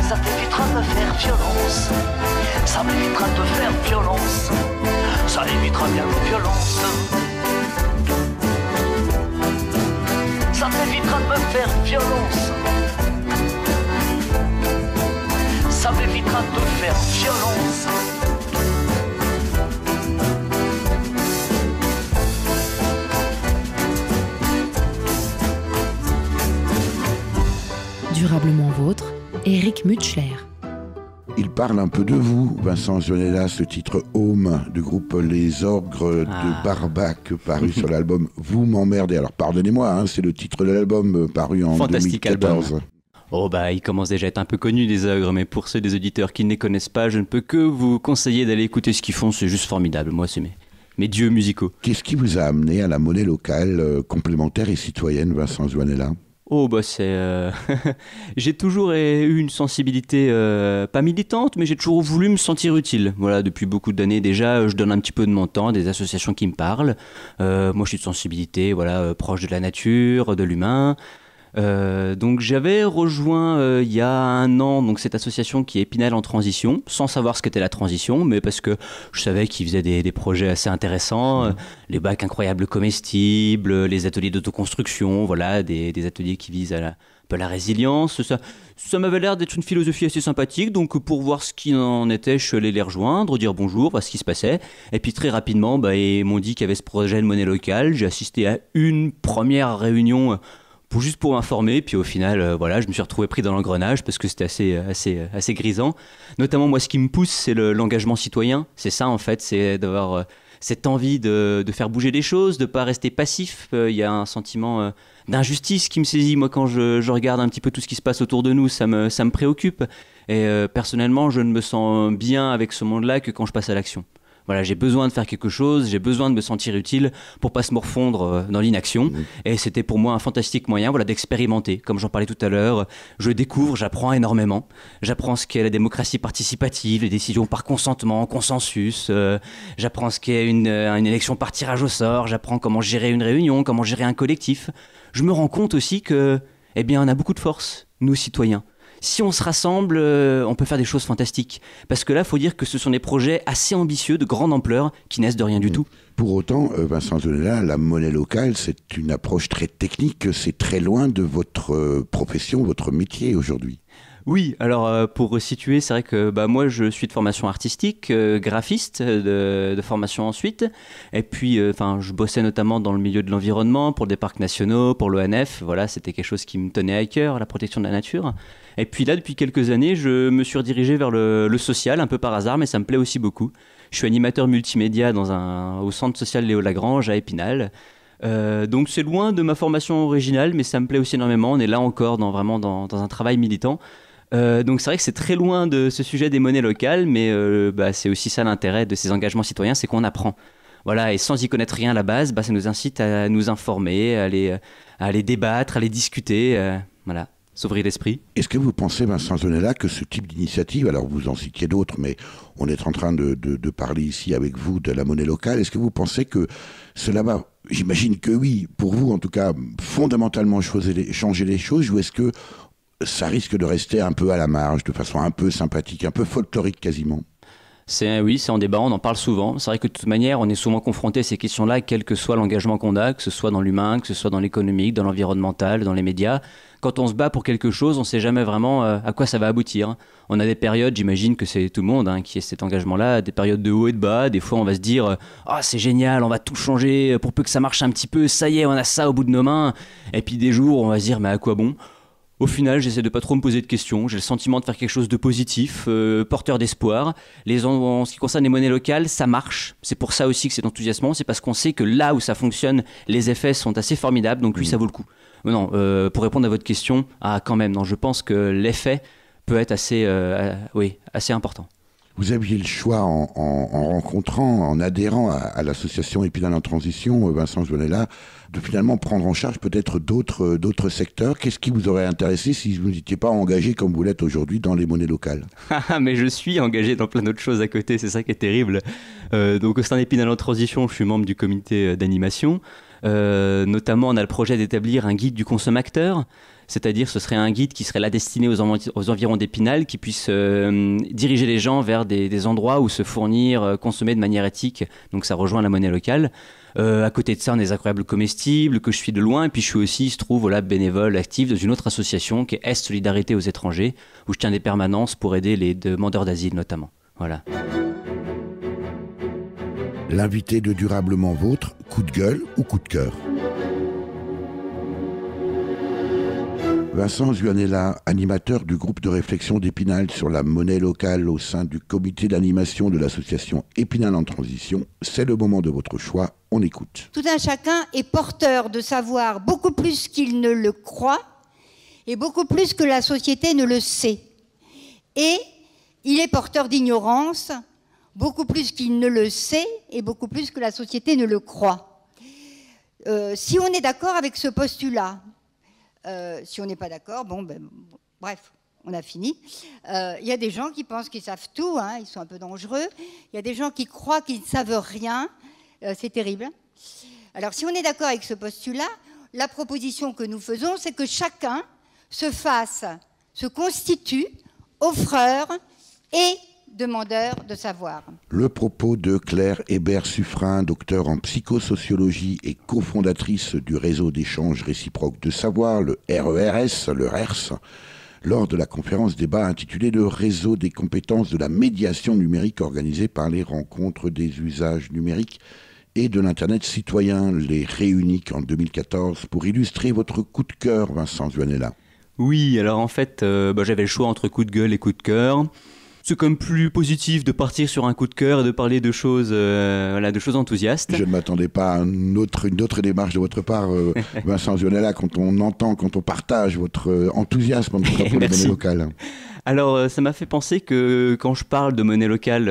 Ça t'évitera de me faire violence. Ça m'évitera de te faire violence. Ça évitera bien de violence. Ça t'évitera de me faire violence. Ça m'évitera de te faire violence. Durablement Vôtre, Éric Mutschler. Il parle un peu de vous, Vincent Zonella, ce titre Home du groupe Les Ogres de Barbac, paru sur l'album Vous m'emmerdez. Alors pardonnez-moi, hein, c'est le titre de l'album paru en Fantastique 2014. Album. Oh bah il commence déjà à être un peu connu les Ogres, mais pour ceux des auditeurs qui ne les connaissent pas, je ne peux que vous conseiller d'aller écouter ce qu'ils font, c'est juste formidable. Moi c'est mes dieux musicaux. Qu'est-ce qui vous a amené à la monnaie locale complémentaire et citoyenne, Vincent Zonella ? Oh bah c'est... j'ai toujours eu une sensibilité pas militante, mais j'ai toujours voulu me sentir utile. Voilà, depuis beaucoup d'années déjà, je donne un petit peu de mon temps à des associations qui me parlent. Moi je suis de sensibilité proche de la nature, de l'humain. Donc j'avais rejoint il y a 1 an donc cette association qui est Épinal en transition, sans savoir ce qu'était la transition, mais parce que je savais qu'ils faisaient des projets assez intéressants, les bacs incroyables comestibles, les ateliers d'autoconstruction, voilà, des ateliers qui visent à la résilience. Ça m'avait l'air d'être une philosophie assez sympathique, donc pour voir ce qu'il en était, je suis allé les rejoindre, dire bonjour, voir ce qui se passait, et puis très rapidement, ils m'ont dit qu'il y avait ce projet de monnaie locale. J'ai assisté à une première réunion juste pour m'informer, puis au final, je me suis retrouvé pris dans l'engrenage parce que c'était assez grisant. Notamment, moi, ce qui me pousse, c'est l'engagement citoyen. C'est ça, en fait, c'est d'avoir cette envie de faire bouger les choses, de ne pas rester passif. Il y a un sentiment d'injustice qui me saisit. Moi, quand je regarde un petit peu tout ce qui se passe autour de nous, ça me préoccupe. Et personnellement, je ne me sens bien avec ce monde-là que quand je passe à l'action. Voilà, j'ai besoin de faire quelque chose, j'ai besoin de me sentir utile pour pas se morfondre dans l'inaction. Et c'était pour moi un fantastique moyen d'expérimenter. Comme j'en parlais tout à l'heure, je découvre, j'apprends énormément. J'apprends ce qu'est la démocratie participative, les décisions par consentement, consensus. J'apprends ce qu'est une élection par tirage au sort. J'apprends comment gérer une réunion, comment gérer un collectif. Je me rends compte aussi que, on a beaucoup de force, nous citoyens. Si on se rassemble, on peut faire des choses fantastiques. Parce que là, il faut dire que ce sont des projets assez ambitieux, de grande ampleur, qui naissent de rien du tout. Pour autant, Vincent Zonella, la monnaie locale, c'est une approche très technique. C'est très loin de votre profession, votre métier aujourd'hui. Oui, alors pour resituer, c'est vrai que moi je suis de formation artistique, graphiste de formation ensuite, et puis je bossais notamment dans le milieu de l'environnement, pour des parcs nationaux, pour l'ONF, voilà, c'était quelque chose qui me tenait à cœur, la protection de la nature. Et puis là, depuis quelques années, je me suis redirigé vers le social, un peu par hasard, mais ça me plaît aussi beaucoup. Je suis animateur multimédia au centre social Léo Lagrange à Épinal. Donc c'est loin de ma formation originale, mais ça me plaît aussi énormément. On est là encore dans un travail militant. Donc c'est vrai que c'est très loin de ce sujet des monnaies locales, mais c'est aussi ça l'intérêt de ces engagements citoyens, c'est qu'on apprend. Voilà, et sans y connaître rien à la base, ça nous incite à nous informer, à aller débattre, à aller discuter, voilà. S'ouvrir l'esprit. Est-ce que vous pensez, Vincent Zonella, que ce type d'initiative, alors vous en citiez d'autres, mais on est en train de parler ici avec vous de la monnaie locale, est-ce que vous pensez que cela va, j'imagine que oui, pour vous en tout cas, fondamentalement changer les choses, ou est-ce que ça risque de rester un peu à la marge, de façon un peu sympathique, un peu folklorique quasiment ? C'est en débat, on en parle souvent. C'est vrai que de toute manière, on est souvent confronté à ces questions-là, quel que soit l'engagement qu'on a, que ce soit dans l'humain, que ce soit dans l'économique, dans l'environnemental, dans les médias. Quand on se bat pour quelque chose, on ne sait jamais vraiment à quoi ça va aboutir. On a des périodes, j'imagine que c'est tout le monde qui a cet engagement-là, des périodes de haut et de bas. Des fois, on va se dire « Ah, c'est génial, on va tout changer pour peu que ça marche un petit peu. Ça y est, on a ça au bout de nos mains. » Et puis des jours, on va se dire « Mais à quoi bon ?» Au final, j'essaie de pas trop me poser de questions. J'ai le sentiment de faire quelque chose de positif, porteur d'espoir. En ce qui concerne les monnaies locales, ça marche. C'est pour ça aussi que c'est enthousiasmant. C'est parce qu'on sait que là où ça fonctionne, les effets sont assez formidables. Donc oui, ça vaut le coup. Mais non, pour répondre à votre question, quand même, non, je pense que l'effet peut être assez important. Vous aviez le choix en rencontrant, en adhérant à l'association Épinal en transition, Vincent Zonella, de finalement prendre en charge peut-être d'autres secteurs. Qu'est-ce qui vous aurait intéressé si vous n'étiez pas engagé comme vous l'êtes aujourd'hui dans les monnaies locales ? Mais je suis engagé dans plein d'autres choses à côté, c'est ça qui est terrible. Donc au sein d'Épinal en transition, je suis membre du comité d'animation. Notamment, on a le projet d'établir un guide du consommateur. C'est-à-dire ce serait un guide qui serait là destiné aux environs d'Épinal, qui puisse diriger les gens vers des endroits où se fournir, consommer de manière éthique. Donc ça rejoint la monnaie locale. À côté de ça, on a des incroyables comestibles que je suis de loin. Et puis je suis aussi, il se trouve, bénévole actif dans une autre association qui est Est Solidarité aux étrangers, où je tiens des permanences pour aider les demandeurs d'asile notamment. Voilà. L'invité de Durablement Vôtre, coup de gueule ou coup de cœur ? Vincent Zuanella, animateur du groupe de réflexion d'Épinal sur la monnaie locale au sein du comité d'animation de l'association Épinal en transition, c'est le moment de votre choix, on écoute. Tout un chacun est porteur de savoir beaucoup plus qu'il ne le croit et beaucoup plus que la société ne le sait. Et il est porteur d'ignorance, beaucoup plus qu'il ne le sait et beaucoup plus que la société ne le croit. Si on est d'accord avec ce postulat, si on n'est pas d'accord, bref, on a fini. Il y a des gens qui pensent qu'ils savent tout, hein, ils sont un peu dangereux. Il y a des gens qui croient qu'ils ne savent rien, c'est terrible. Alors si on est d'accord avec ce postulat, la proposition que nous faisons, c'est que chacun se constitue offreur et demandeur de savoir. Le propos de Claire Hébert-Suffren, docteur en psychosociologie et cofondatrice du réseau d'échange réciproque de savoir, le RERS, lors de la conférence débat intitulée « Le réseau des compétences de la médiation numérique » organisée par les rencontres des usages numériques et de l'Internet citoyen, les Réuniques en 2014, pour illustrer votre coup de cœur, Vincent Zuanella. Oui, alors en fait, j'avais le choix entre coup de gueule et coup de cœur. C'est quand même plus positif de partir sur un coup de cœur et de parler de choses, de choses enthousiastes. Je ne m'attendais pas à une autre démarche de votre part, Vincent Zuanella, quand on partage votre enthousiasme en tout cas pour la monnaie locale. Alors, ça m'a fait penser que quand je parle de monnaie locale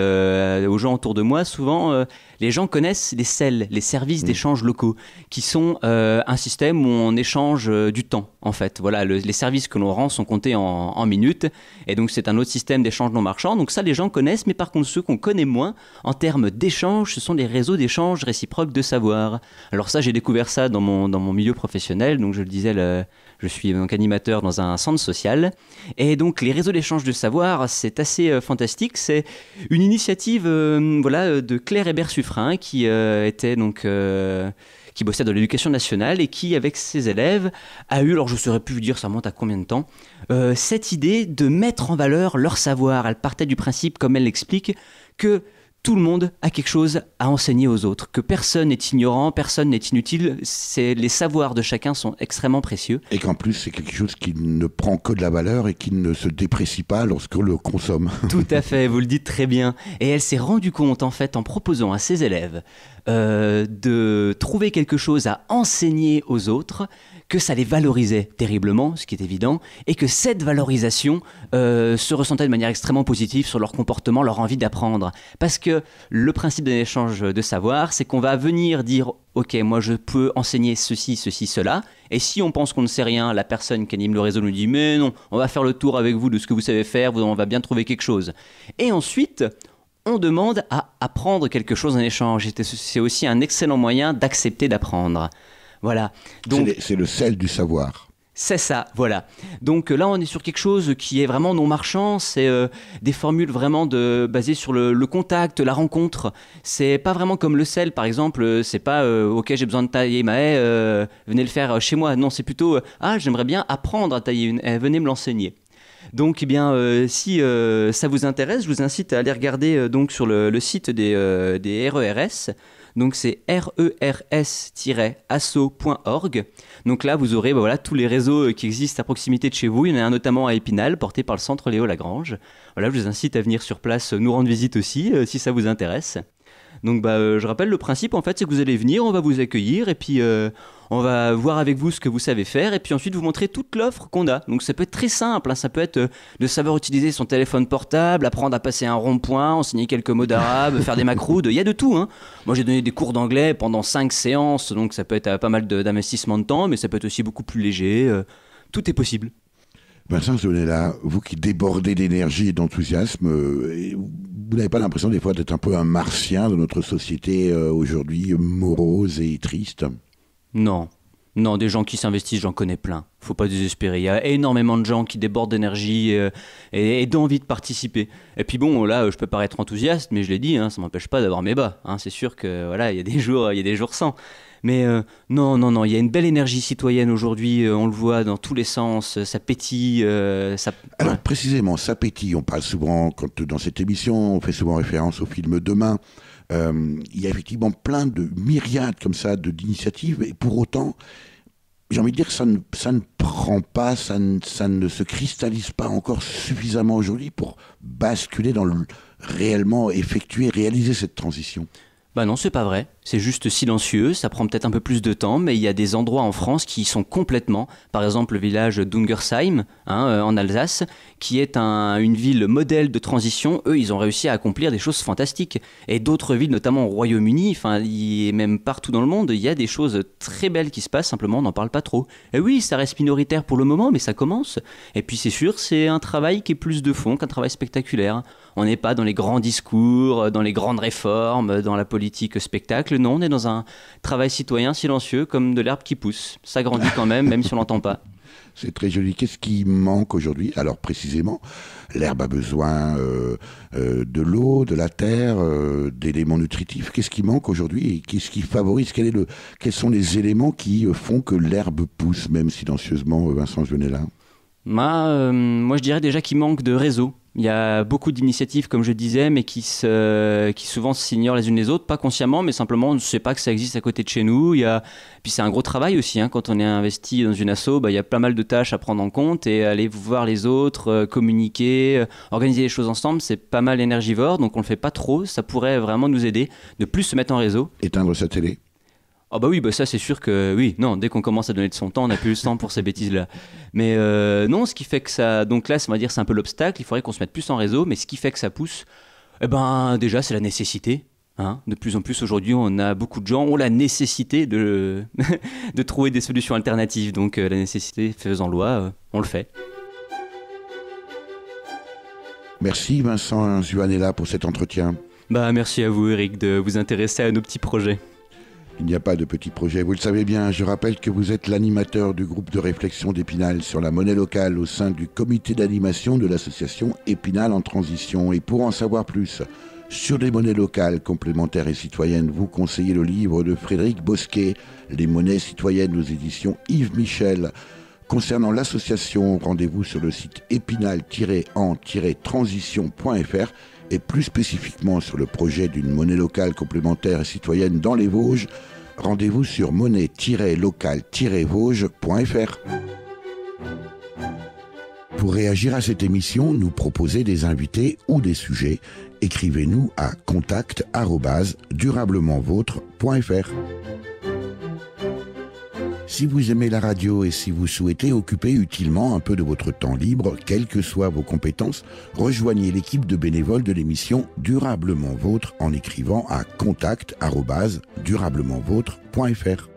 aux gens autour de moi, souvent, les gens connaissent les SEL, les services d'échange locaux, qui sont un système où on échange du temps, en fait. Voilà, les services que l'on rend sont comptés en minutes, et donc c'est un autre système d'échange non marchand. Donc ça, les gens connaissent, mais par contre, ceux qu'on connaît moins, en termes d'échange, ce sont les réseaux d'échange réciproques de savoir. Alors ça, j'ai découvert ça dans mon milieu professionnel, donc je le disais, je suis donc animateur dans un centre social, et donc les réseaux d'échange de savoir, c'est assez fantastique. C'est une initiative de Claire Hébert-Suffren qui qui bossait dans l'éducation nationale et qui, avec ses élèves, a eu, alors je ne saurais plus vous dire ça remonte à combien de temps, cette idée de mettre en valeur leur savoir. Elle partait du principe, comme elle l'explique, que tout le monde a quelque chose à enseigner aux autres, que personne n'est ignorant, personne n'est inutile, les savoirs de chacun sont extrêmement précieux. Et qu'en plus, c'est quelque chose qui ne prend que de la valeur et qui ne se déprécie pas lorsqu'on le consomme. Tout à fait, vous le dites très bien. Et elle s'est rendue compte, en fait, en proposant à ses élèves de trouver quelque chose à enseigner aux autres, que ça les valorisait terriblement, ce qui est évident, et que cette valorisation se ressentait de manière extrêmement positive sur leur comportement, leur envie d'apprendre. Parce que le principe d'un échange de savoir, c'est qu'on va venir dire « Ok, moi je peux enseigner ceci, cela », et si on pense qu'on ne sait rien, la personne qui anime le réseau nous dit « Mais non, on va faire le tour avec vous de ce que vous savez faire, on va bien trouver quelque chose ». Et ensuite, on demande à apprendre quelque chose en échange. C'est aussi un excellent moyen d'accepter d'apprendre. Voilà. Donc, c'est le sel du savoir. C'est ça, voilà. Donc là, on est sur quelque chose qui est vraiment non marchand. C'est des formules vraiment basées sur le contact, la rencontre. C'est pas vraiment comme le sel, par exemple. C'est pas ok, j'ai besoin de tailler ma haie, venez le faire chez moi. Non, c'est plutôt j'aimerais bien apprendre à tailler une haie, venez me l'enseigner. Donc, eh bien, si ça vous intéresse, je vous incite à aller regarder donc sur le site des RERS. Donc c'est rers-asso.org. Donc là, vous aurez tous les réseaux qui existent à proximité de chez vous. Il y en a un notamment à Épinal, porté par le centre Léo Lagrange. Voilà, je vous incite à venir sur place nous rendre visite aussi, si ça vous intéresse. Donc je rappelle le principe, en fait, c'est que vous allez venir, on va vous accueillir, et puis on va voir avec vous ce que vous savez faire, et puis ensuite vous montrer toute l'offre qu'on a. Donc ça peut être très simple, hein. Ça peut être de savoir utiliser son téléphone portable, apprendre à passer un rond-point, enseigner quelques mots d'arabe, faire des macroudes, il y a de tout, hein. Moi j'ai donné des cours d'anglais pendant 5 séances, donc ça peut être pas mal d'investissement de temps, mais ça peut être aussi beaucoup plus léger, tout est possible. Vincent Zuanella, vous qui débordez d'énergie et d'enthousiasme, vous n'avez pas l'impression des fois d'être un peu un martien de notre société aujourd'hui morose et triste ? Non, des gens qui s'investissent, j'en connais plein. Faut pas désespérer. Il y a énormément de gens qui débordent d'énergie et d'envie de participer. Et puis bon, là, je peux paraître enthousiaste, mais je l'ai dit, hein, ça m'empêche pas d'avoir mes bas. Hein. C'est sûr que voilà, il y a des jours sans. Mais non, il y a une belle énergie citoyenne aujourd'hui, on le voit dans tous les sens, ça pétille. Alors précisément, ça pétille, on parle souvent, dans cette émission, on fait souvent référence au film Demain, il y a effectivement plein de myriades comme ça d'initiatives, et pour autant, j'ai envie de dire que ça ne prend pas, ça ne se cristallise pas encore suffisamment aujourd'hui pour basculer dans le réellement effectuer, réaliser cette transition. Bah non, c'est pas vrai. C'est juste silencieux, ça prend peut-être un peu plus de temps, mais il y a des endroits en France qui y sont complètement. Par exemple, le village d'Ungersheim, en Alsace, qui est une ville modèle de transition. Eux, ils ont réussi à accomplir des choses fantastiques. Et d'autres villes, notamment au Royaume-Uni, et même partout dans le monde, il y a des choses très belles qui se passent, simplement on n'en parle pas trop. Et oui, ça reste minoritaire pour le moment, mais ça commence. Et puis c'est sûr, c'est un travail qui est plus de fond qu'un travail spectaculaire. On n'est pas dans les grands discours, dans les grandes réformes, dans la politique spectacle. Non, on est dans un travail citoyen silencieux comme de l'herbe qui pousse. Ça grandit quand même si on l'entend pas. C'est très joli. Qu'est-ce qui manque aujourd'hui? Alors précisément, l'herbe a besoin de l'eau, de la terre, d'éléments nutritifs. Qu'est-ce qui manque aujourd'hui et qu'est-ce qui favorise? Quels sont les éléments qui font que l'herbe pousse, même silencieusement, Vincent Juanella? Moi, je dirais déjà qu'il manque de réseau. Il y a beaucoup d'initiatives, comme je disais, mais qui souvent s'ignorent les unes les autres, pas consciemment, mais simplement on ne sait pas que ça existe à côté de chez nous. Puis c'est un gros travail aussi, quand on est investi dans une asso, il y a pas mal de tâches à prendre en compte et aller voir les autres, communiquer, organiser les choses ensemble, c'est pas mal énergivore, donc on le fait pas trop. Ça pourrait vraiment nous aider de plus se mettre en réseau. Éteindre sa télé? Ah bah oui, ça c'est sûr que oui, non, dès qu'on commence à donner de son temps, on n'a plus le temps pour ces bêtises-là. Mais non, ce qui fait que ça... Donc là, on va dire c'est un peu l'obstacle, il faudrait qu'on se mette plus en réseau, mais ce qui fait que ça pousse, déjà c'est la nécessité. De plus en plus aujourd'hui, on a beaucoup de gens ont la nécessité de trouver des solutions alternatives. Donc la nécessité faisant loi, on le fait. Merci Vincent Juanella pour cet entretien. Merci à vous Eric de vous intéresser à nos petits projets. Il n'y a pas de petits projets, vous le savez bien. Je rappelle que vous êtes l'animateur du groupe de réflexion d'Épinal sur la monnaie locale au sein du comité d'animation de l'association Épinal en transition. Et pour en savoir plus sur les monnaies locales, complémentaires et citoyennes, vous conseillez le livre de Frédéric Bosquet, Les monnaies citoyennes aux éditions Yves Michel. Concernant l'association, rendez-vous sur le site épinal-en-transition.fr et plus spécifiquement sur le projet d'une monnaie locale complémentaire et citoyenne dans les Vosges, rendez-vous sur monnaie-locale-vosges.fr. Pour réagir à cette émission, nous proposer des invités ou des sujets, écrivez-nous à contact@durablementvôtre.fr. Si vous aimez la radio et si vous souhaitez occuper utilement un peu de votre temps libre, quelles que soient vos compétences, rejoignez l'équipe de bénévoles de l'émission Durablement Vôtre en écrivant à contact@durablementvôtre.fr.